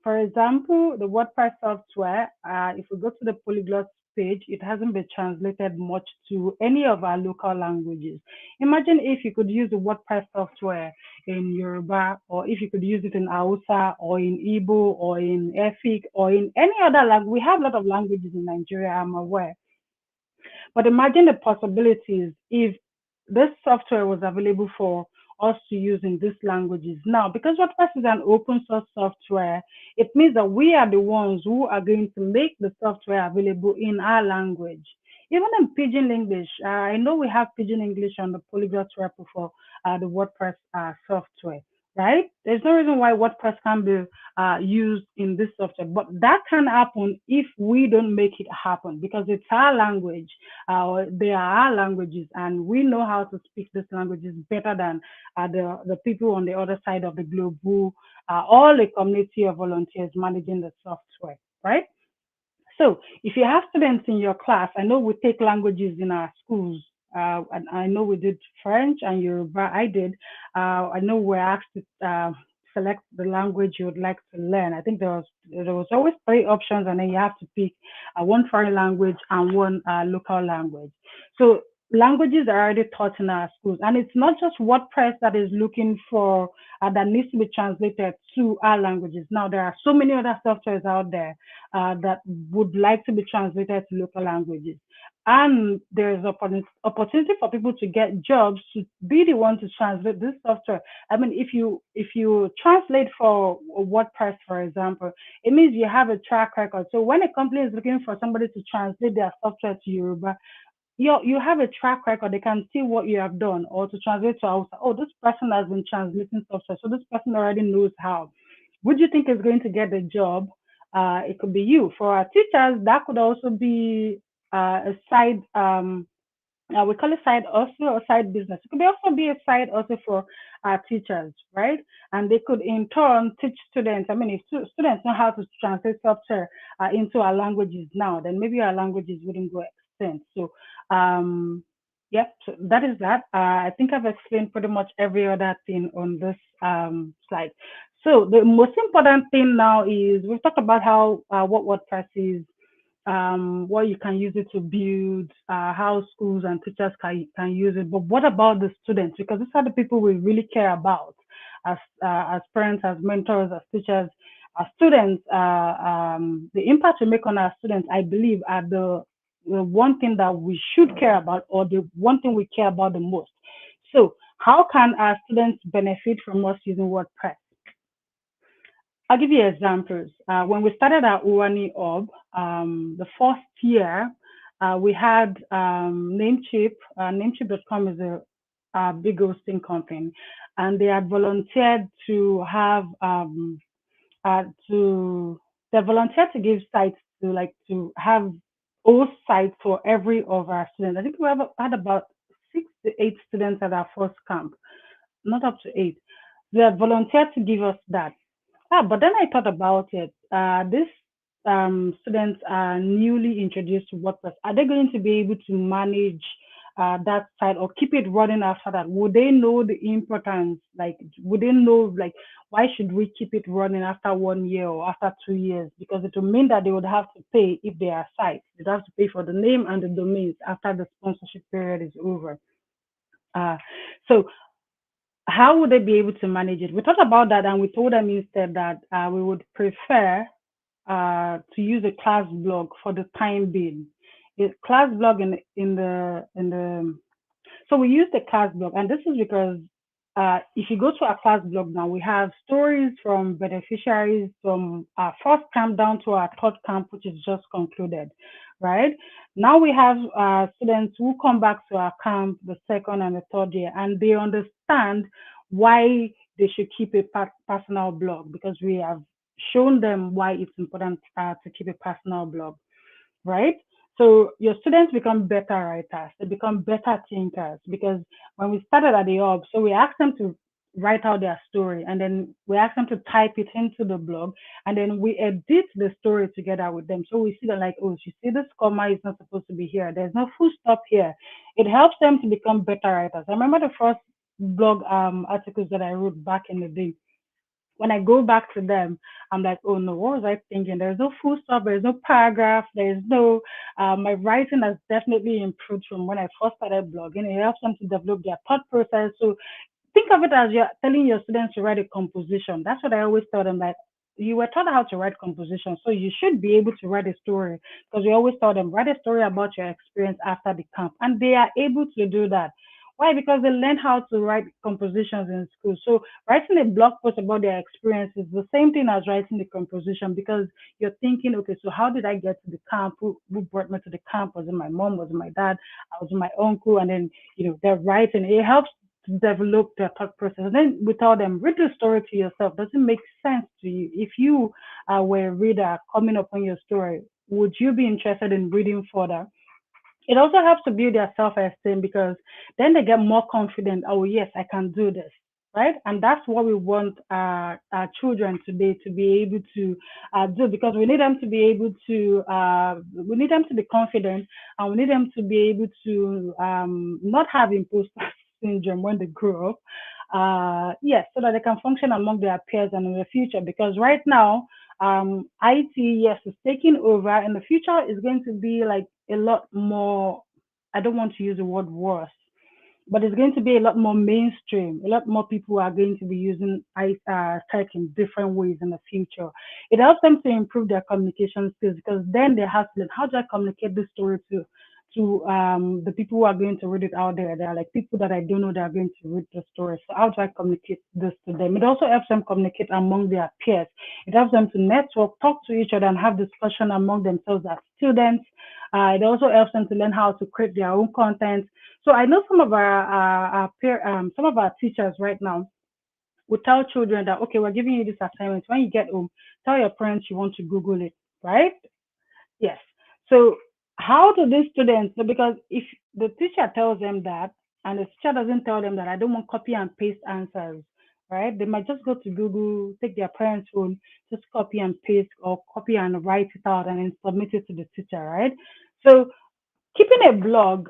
For example, the WordPress software, if we go to the Polyglots page, it hasn't been translated much to any of our local languages. Imagine if you could use the WordPress software in Yoruba, or if you could use it in Hausa, or in Igbo, or in Efik, or in any other language. We have a lot of languages in Nigeria, I'm aware. But imagine the possibilities if this software was available for us to use in these languages. Now, because WordPress is an open source software, it means that we are the ones who are going to make the software available in our language. Even in Pidgin English, I know we have Pidgin English on the Polyglot repo for the WordPress software. right? There's no reason why WordPress can be used in this software, but that can happen if we don't make it happen because it's our language. They are our languages, and we know how to speak these languages better than the people on the other side of the globe who are all a community of volunteers managing the software, right? So if you have students in your class, I know we take languages in our schools. And I know we did French and Yoruba. I did. I know we're asked to select the language you would like to learn. I think there was always three options, and then you have to pick one foreign language and one local language. So languages are already taught in our schools, and it's not just WordPress that is looking for that needs to be translated to our languages. Now there are so many other softwares out there that would like to be translated to local languages. And there's opportunity for people to get jobs to be the one to translate this software. I mean, if you translate for WordPress, for example, it means you have a track record. So when a company is looking for somebody to translate their software to Yoruba, you have a track record. They can see what you have done, or to translate to Hausa. Oh, this person has been translating software, so this person already knows how. Would you think is going to get the job? It could be you. For our teachers, that could also be a side. We call it side also or side business. It could also be a side also for our teachers, right? And they could in turn teach students. I mean, if students know how to translate software into our languages now, then maybe our languages wouldn't go extinct. So, yep, so that is that. I think I've explained pretty much every other thing on this slide. So the most important thing now is we've talked about how what WordPress is, what you can use it to build, how schools and teachers can use it. But what about the students? Because these are the people we really care about as parents, as mentors, as teachers, as students. The impact we make on our students, I believe, are the one thing that we should care about, or the one thing we care about the most. So, how can our students benefit from us using WordPress? I'll give you examples. When we started our Uwani Org, the first year, we had Namecheap. Namecheap.com is a big hosting company, and they had volunteered to have to they volunteered to give sites to have host sites for every of our students. I think we have had about 6 to 8 students at our first camp, not up to 8. They had volunteered to give us that. But then I thought about it. These students are newly introduced to WordPress. Are they going to be able to manage that site or keep it running after that? Would they know the importance? Like, would they know, like, why should we keep it running after 1 year or after 2 years? Because it would mean that they would have to pay if they are sites. They'd have to pay for the name and the domains after the sponsorship period is over. Uh, so how would they be able to manage it? We thought about that, and we told them instead that we would prefer to use a class blog for the time being. A class blog in the so we use the class blog, and this is because if you go to our class blog now, we have stories from beneficiaries from our first camp down to our third camp, which is just concluded, right? Now we have students who come back to our camp the second and the third year, and they understand why they should keep a personal blog because we have shown them why it's important to keep a personal blog, right? So your students become better writers, they become better thinkers because when we started at the hub, so we asked them to write out their story and then we asked them to type it into the blog and then we edit the story together with them. So we see that like, oh, you see this comma is not supposed to be here. There's no full stop here. It helps them to become better writers. I remember the first blog articles that I wrote back in the day when I go back to them, I'm like, oh no, what was I thinking? There's no full stop, there's no paragraph, there's no, my writing has definitely improved from when I first started blogging. It helps them to develop their thought process. So think of it as you're telling your students to write a composition. That's what I always tell them, like, you were taught how to write composition, so you should be able to write a story because we always tell them, write a story about your experience after the camp. And they are able to do that. Why? Because they learn how to write compositions in school. So writing a blog post about their experience is the same thing as writing the composition because you're thinking, okay, so how did I get to the camp? Who brought me to the camp? Was it my mom? Was it my dad? Was it my uncle? And then, they're writing. It helps to develop their thought process. And then we tell them, read the story to yourself. Does it make sense to you? If you were a reader coming upon your story, would you be interested in reading further? It also helps to build their self-esteem because then they get more confident. Oh yes, I can do this, right? And that's what we want our children today to be able to do, because we need them to be able to we need them to be confident, and we need them to be able to not have imposter syndrome when they grow up. Yes, so that they can function among their peers and in the future. Because right now, IT, yes, is taking over. In the future, is going to be like a lot more. I don't want to use the word worse, but it's going to be a lot more mainstream. A lot more people are going to be using tech in different ways in the future. It helps them to improve their communication skills, because then they have to learn, how do I communicate this story to the people who are going to read it out there. They are like people that I don't know that are going to read the story. So how do I communicate this to them? It also helps them communicate among their peers. It helps them to network, talk to each other, and have discussion among themselves as students. It also helps them to learn how to create their own content. So I know some of some of our teachers right now would tell children that, okay, we're giving you this assignment. When you get home, tell your parents you want to Google it, right? Yes. So how do these students, so because if the teacher tells them that and the teacher doesn't tell them that, I don't want copy and paste answers, right? They might just go to Google, take their parents' phone, just copy and paste or copy and write it out and then submit it to the teacher, right? So keeping a blog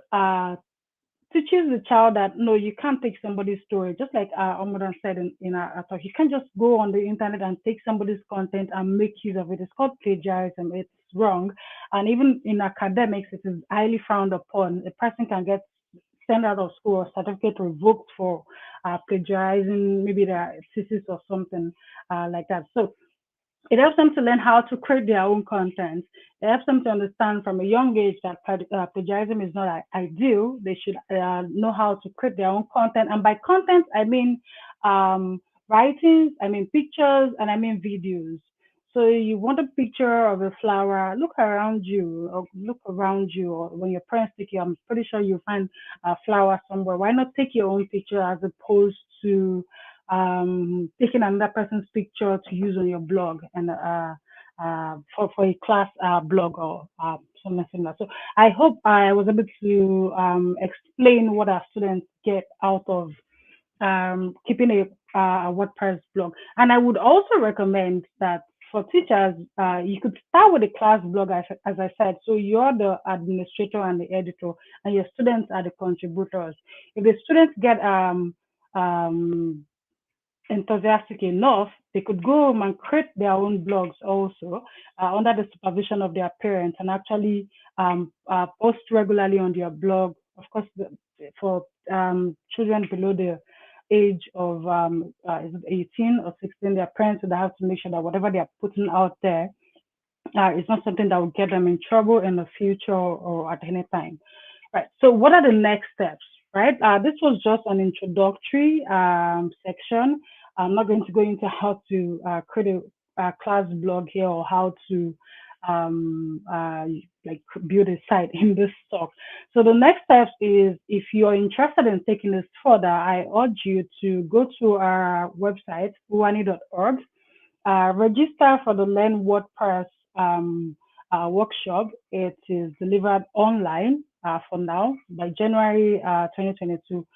teaches the child that no, you can't take somebody's story. Just like Omodan said in our talk, you can't just go on the internet and take somebody's content and make use of it. It's called plagiarism. It's wrong. And even in academics, it is highly frowned upon. A person can get sent out of school or certificate revoked for plagiarizing maybe their thesis or something like that. So it helps them to learn how to create their own content. It helps them to understand from a young age that plagiarism is not ideal. They should know how to create their own content. And by content, I mean writings, I mean pictures, and I mean videos. So you want a picture of a flower, look around you, or look around you, or when your parents take you, I'm pretty sure you'll find a flower somewhere. Why not take your own picture as opposed to taking another person's picture to use on your blog and for a class blog or something similar. So I hope I was able to explain what our students get out of keeping a WordPress blog. And I would also recommend that for teachers, you could start with a class blog, as I said. So you're the administrator and the editor, and your students are the contributors. If the students get um, enthusiastic enough, they could go home and create their own blogs also under the supervision of their parents and actually post regularly on their blog. Of course, for children below the age of is it 18 or 16, their parents would have to make sure that whatever they are putting out there is not something that will get them in trouble in the future or at any time. Right. So what are the next steps? Right. This was just an introductory section. I'm not going to go into how to create a class blog here or how to um, uh, like build a site in this talk. So the next step is, if you're interested in taking this further, I urge you to go to our website, uani.org, register for the Learn WordPress workshop. It is delivered online for now. By January 2022,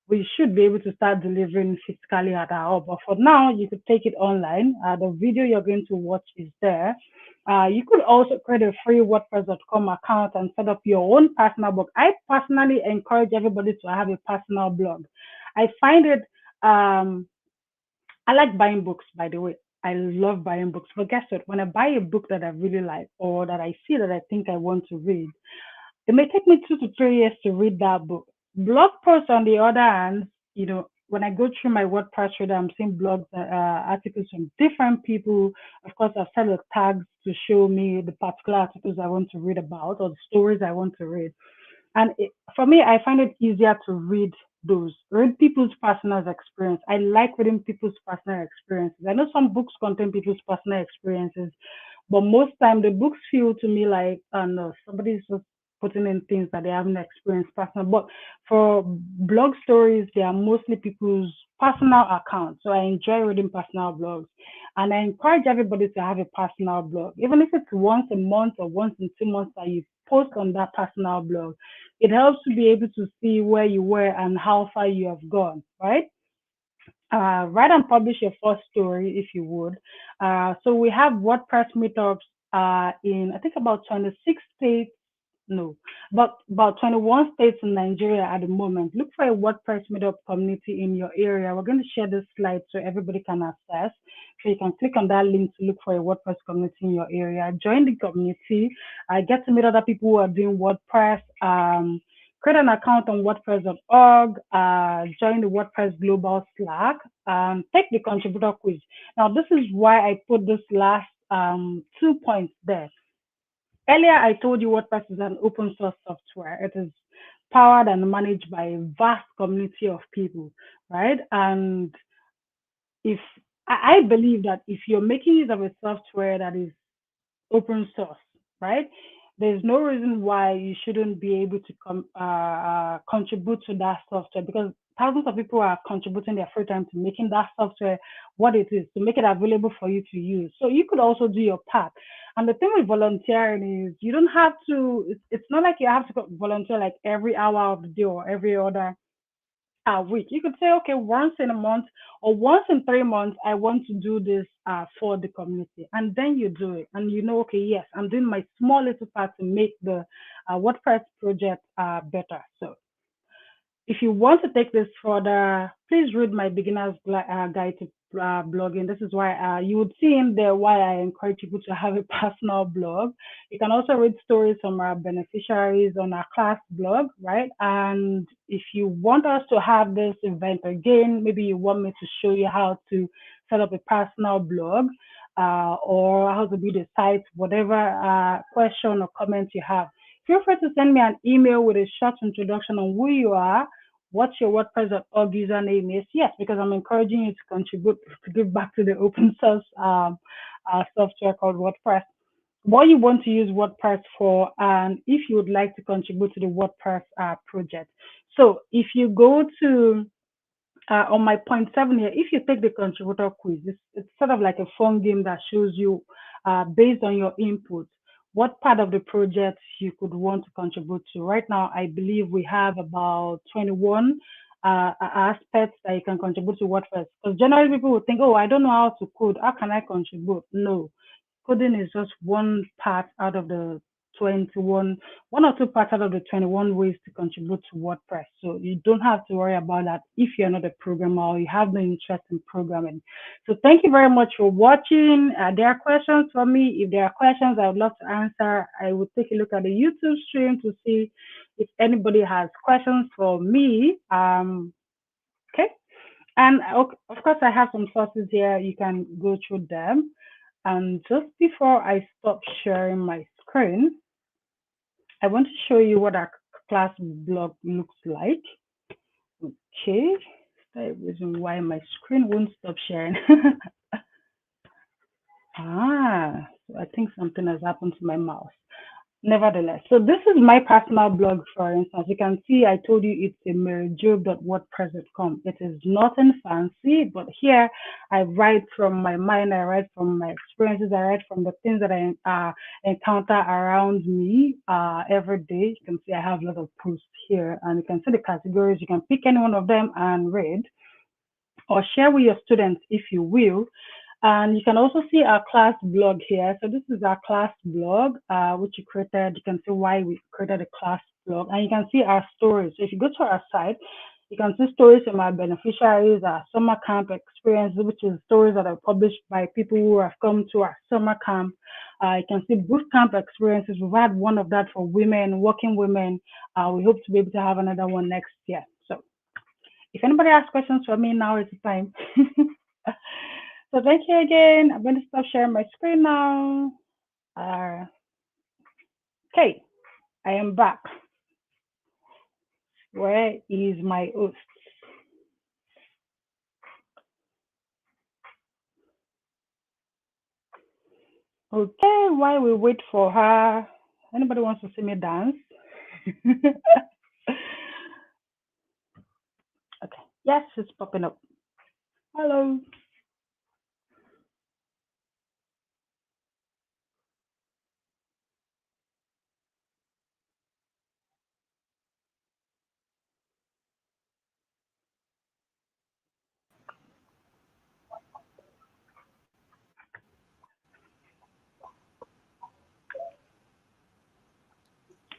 we should be able to start delivering physically at our hub. But for now, you could take it online. The video you're going to watch is there. You could also create a free WordPress.com account and set up your own personal blog. I personally encourage everybody to have a personal blog. I find it I like buying books, by the way. I love buying books. But guess what? When I buy a book that I really like or that I see that I think I want to read, it may take me 2 to 3 years to read that book. Blog posts, on the other hand, when I go through my WordPress reader, I'm seeing blogs, articles from different people. Of course, I've set the tags to show me the particular articles I want to read about or the stories I want to read. And for me, I find it easier to read people's personal experience. I like reading people's personal experiences. I know some books contain people's personal experiences, but most time the books feel to me like, oh no, somebody's just putting in things that they haven't experienced personal. But for blog stories, they are mostly people's personal accounts. So I enjoy reading personal blogs. And I encourage everybody to have a personal blog, even if it's once a month or once in 2 months that you post on that personal blog. It helps to be able to see where you were and how far you have gone, right? Write and publish your first story if you would. So we have WordPress meetups in I think about 26 states, no, about 21 states in Nigeria at the moment. Look for a WordPress meetup community in your area. We're going to share this slide so everybody can access. So you can click on that link to look for a WordPress community in your area. Join the community. Get to meet other people who are doing WordPress. Create an account on WordPress.org. Join the WordPress Global Slack. Take the contributor quiz. Now, this is why I put this last 2 points there. Earlier, I told you WordPress is an open source software. It is powered and managed by a vast community of people, right? And if I believe that if you're making use of a software that is open source, right? There's no reason why you shouldn't be able to contribute to that software, because thousands of people are contributing their free time to making that software what it is, to make it available for you to use. So you could also do your part. And the thing with volunteering is you don't have to, it's not like you have to volunteer like every hour of the day or every other a week. You could say, okay, once in a month or once in 3 months, I want to do this for the community. And then you do it. And you know, okay, yes, I'm doing my small little part to make the WordPress project better. So if you want to take this further, please read my beginner's guide to blogging. This is why you would see in there why I encourage people to have a personal blog. You can also read stories from our beneficiaries on our class blog, right? And if you want us to have this event again, maybe you want me to show you how to set up a personal blog or how to build a site, whatever question or comment you have, feel free to send me an email with a short introduction on who you are, what your WordPress.org username is. Yes, because I'm encouraging you to contribute, to give back to the open source software called WordPress. What you want to use WordPress for, and if you would like to contribute to the WordPress project. So if you go to on my point 7 here, if you take the contributor quiz, it's sort of like a fun game that shows you, based on your input, what part of the project you could want to contribute to. Right now, I believe we have about 21 aspects that you can contribute to WordPress. Because generally people would think, oh, I don't know how to code. How can I contribute? No, coding is just one part out of the 21, one or two parts out of the 21 ways to contribute to WordPress. So you don't have to worry about that if you're not a programmer or you have no interest in programming. So thank you very much for watching. There are questions for me. If there are questions I would love to answer, I will take a look at the YouTube stream to see if anybody has questions for me. Okay. And of course, I have some sources here. You can go through them. And just before I stop sharing my screen, I want to show you what our class blog looks like. Okay, that's the reason why my screen won't stop sharing. So I think something has happened to my mouse. Nevertheless, so this is my personal blog, for instance. You can see I told you it's a maryjob.wordpress.com. It is nothing fancy, but here I write from my mind, I write from my experiences, I write from the things that I encounter around me every day. You can see I have a lot of posts here, and you can see the categories. You can pick any one of them and read or share with your students if you will. And you can also see our class blog here. So this is our class blog, which you created. You can see why we created a class blog. And you can see our stories. So if you go to our site, you can see stories from our beneficiaries, our summer camp experience, which is stories that are published by people who have come to our summer camp. You can see boot camp experiences. We've had one of that for women, working women. We hope to be able to have another one next year. So if anybody has questions for me, now is the time. So thank you again. I'm going to stop sharing my screen now. Okay, I am back. Where is my host? Okay, while we wait for her, anybody wants to see me dance? Okay. Yes, it's popping up. Hello.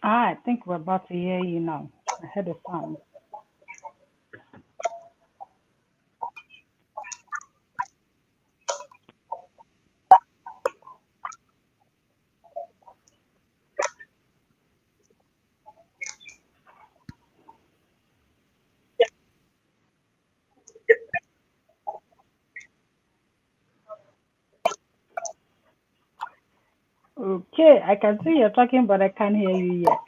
I think we're about to hear you now. I heard a sound. Okay, I can see you're talking, but I can't hear you yet.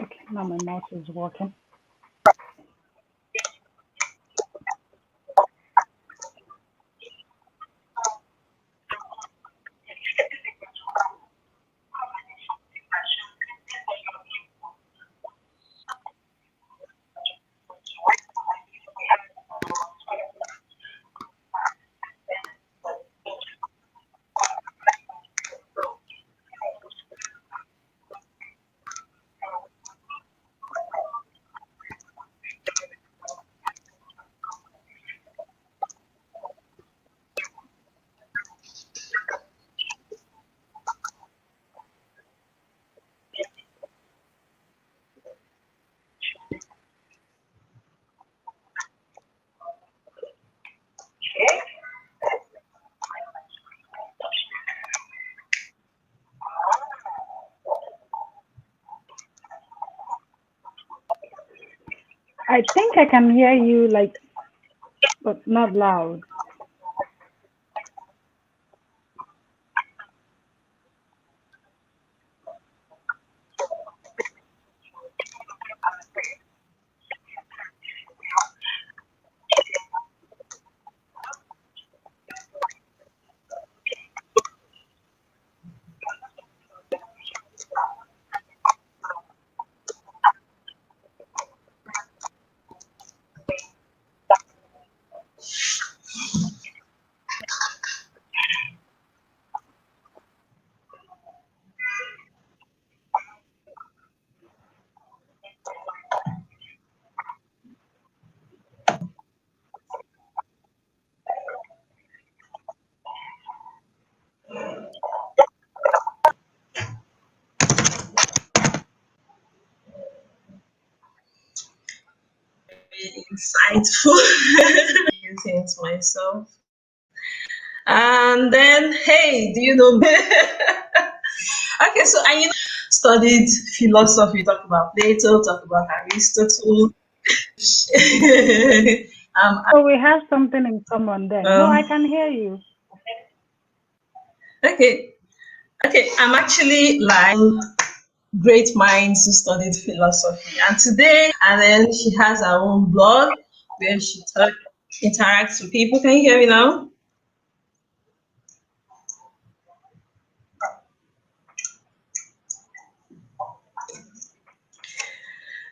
Okay, now my mouse is working. I think I can hear you, like, but not loud. Insightful. Using to myself. And then, hey, do you know? Okay, so I studied philosophy, talk about Plato, talk about Aristotle. So we have something in common then. No, I um, can hear you. okay, okay, I'm actually like great minds who studied philosophy, and today, and then she has her own blog where she interacts with people. Can you hear me now?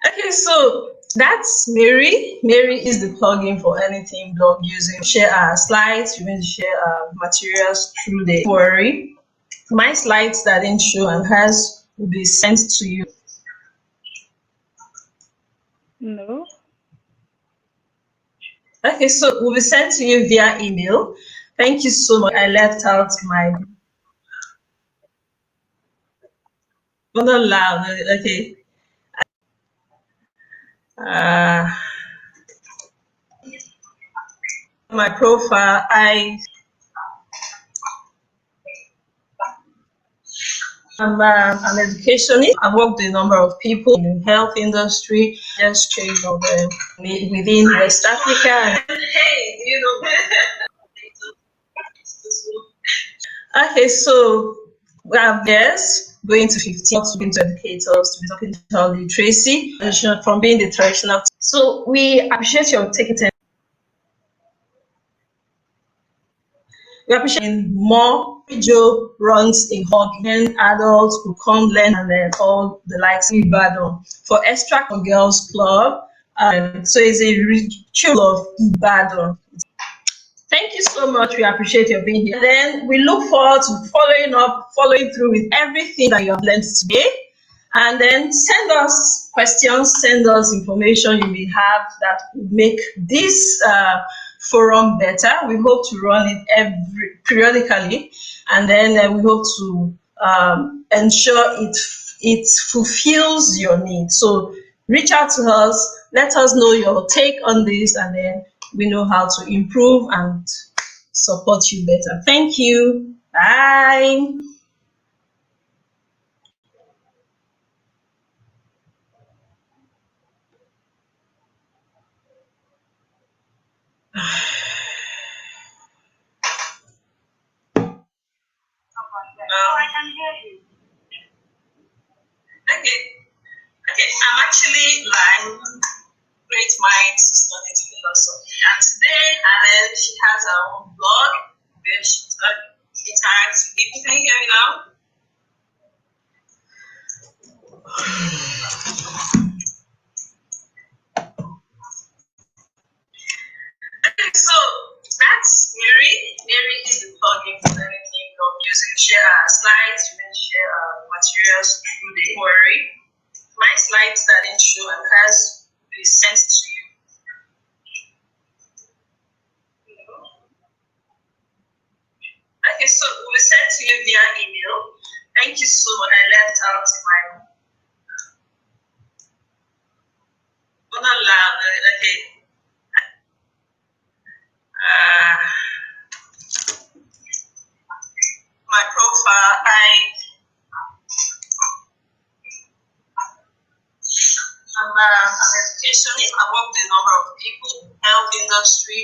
Okay, so that's Mary. Mary is the plugin for anything blog using. Share our slides, we're going to share our materials through the query. My slides that didn't show and hers will be sent to you. No. Okay, so will be sent to you via email. Thank you so much. I left out my not loud. Okay. Uh, my profile. an educationist. I've worked with a number of people in the health industry, just trained on within West Africa. Hey, you know. Okay, so we have guests going to 15 to be educators to be talking about literacy from being the traditional. So we appreciate your taking time. We appreciate more video runs a hub when adults who come learn and then all the likes in Ibadan for extra for girls club. So it's a ritual of Ibadan. Thank you so much. We appreciate your being here. And then we look forward to following through with everything that you have learned today. And then send us questions, send us information you may have that would make this forum better. We hope to run it periodically, and then we hope to ensure it fulfills your needs. So reach out to us, let us know your take on this, and then we know how to improve and support you better. Thank you. Bye. I can hear you. Okay. Okay. I'm actually live. Great minds study philosophy. And today, Alan, she has her own blog where she interacts with people. Can you hear me now? So that's Mary. Mary is the plugin for anything of using share slides, you can share materials through the query. My slides that didn't show and has been sent to you. Okay, so it will be sent to you via email. Thank you so much. I left out my not loud. Okay. My profile. I'm an educationist. I work with a number of people, health industry.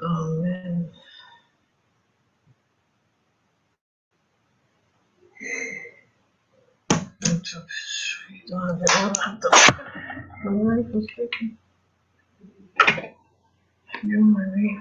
Oh man. You don't have your own laptop. I'm really frustrated. You, Marie.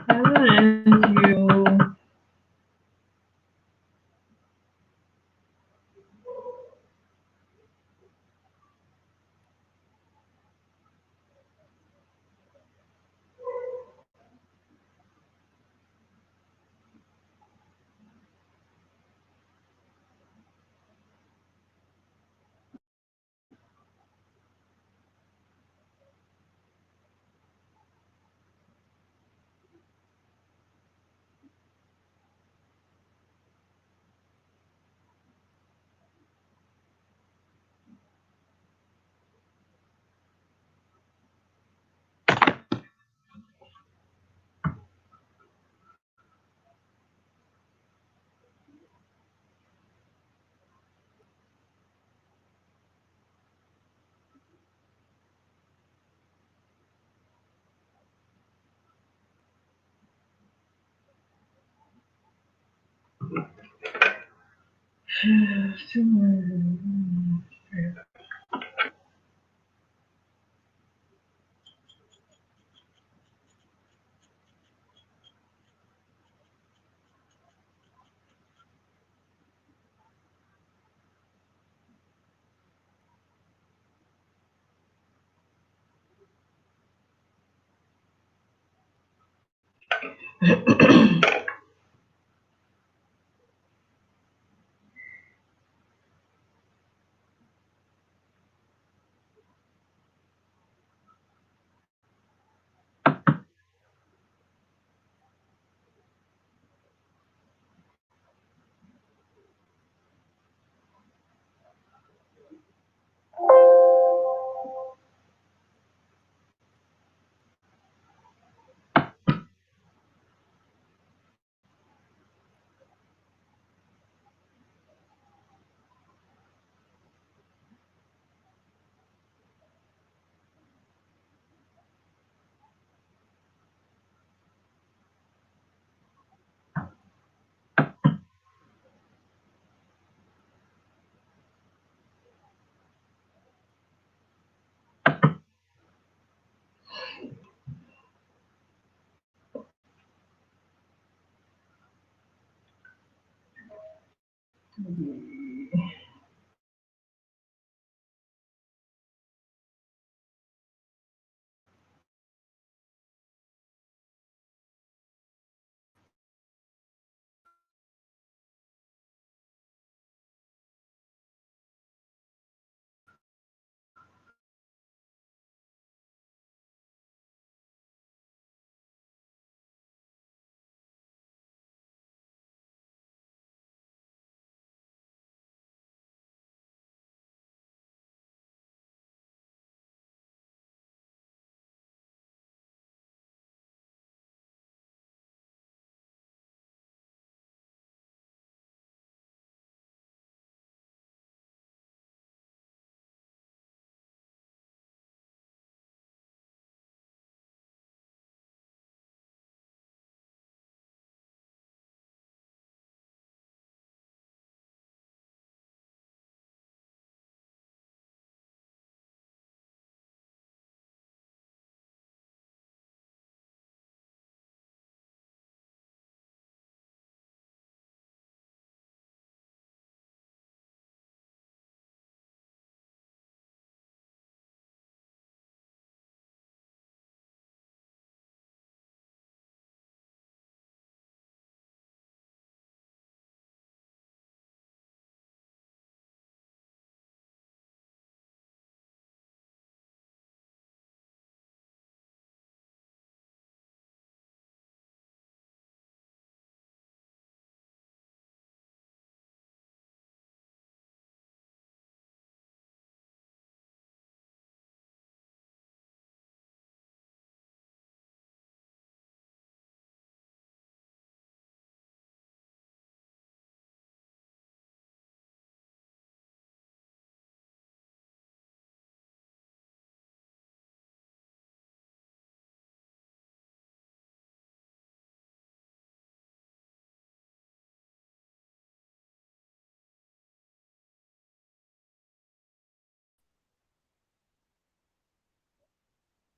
And you.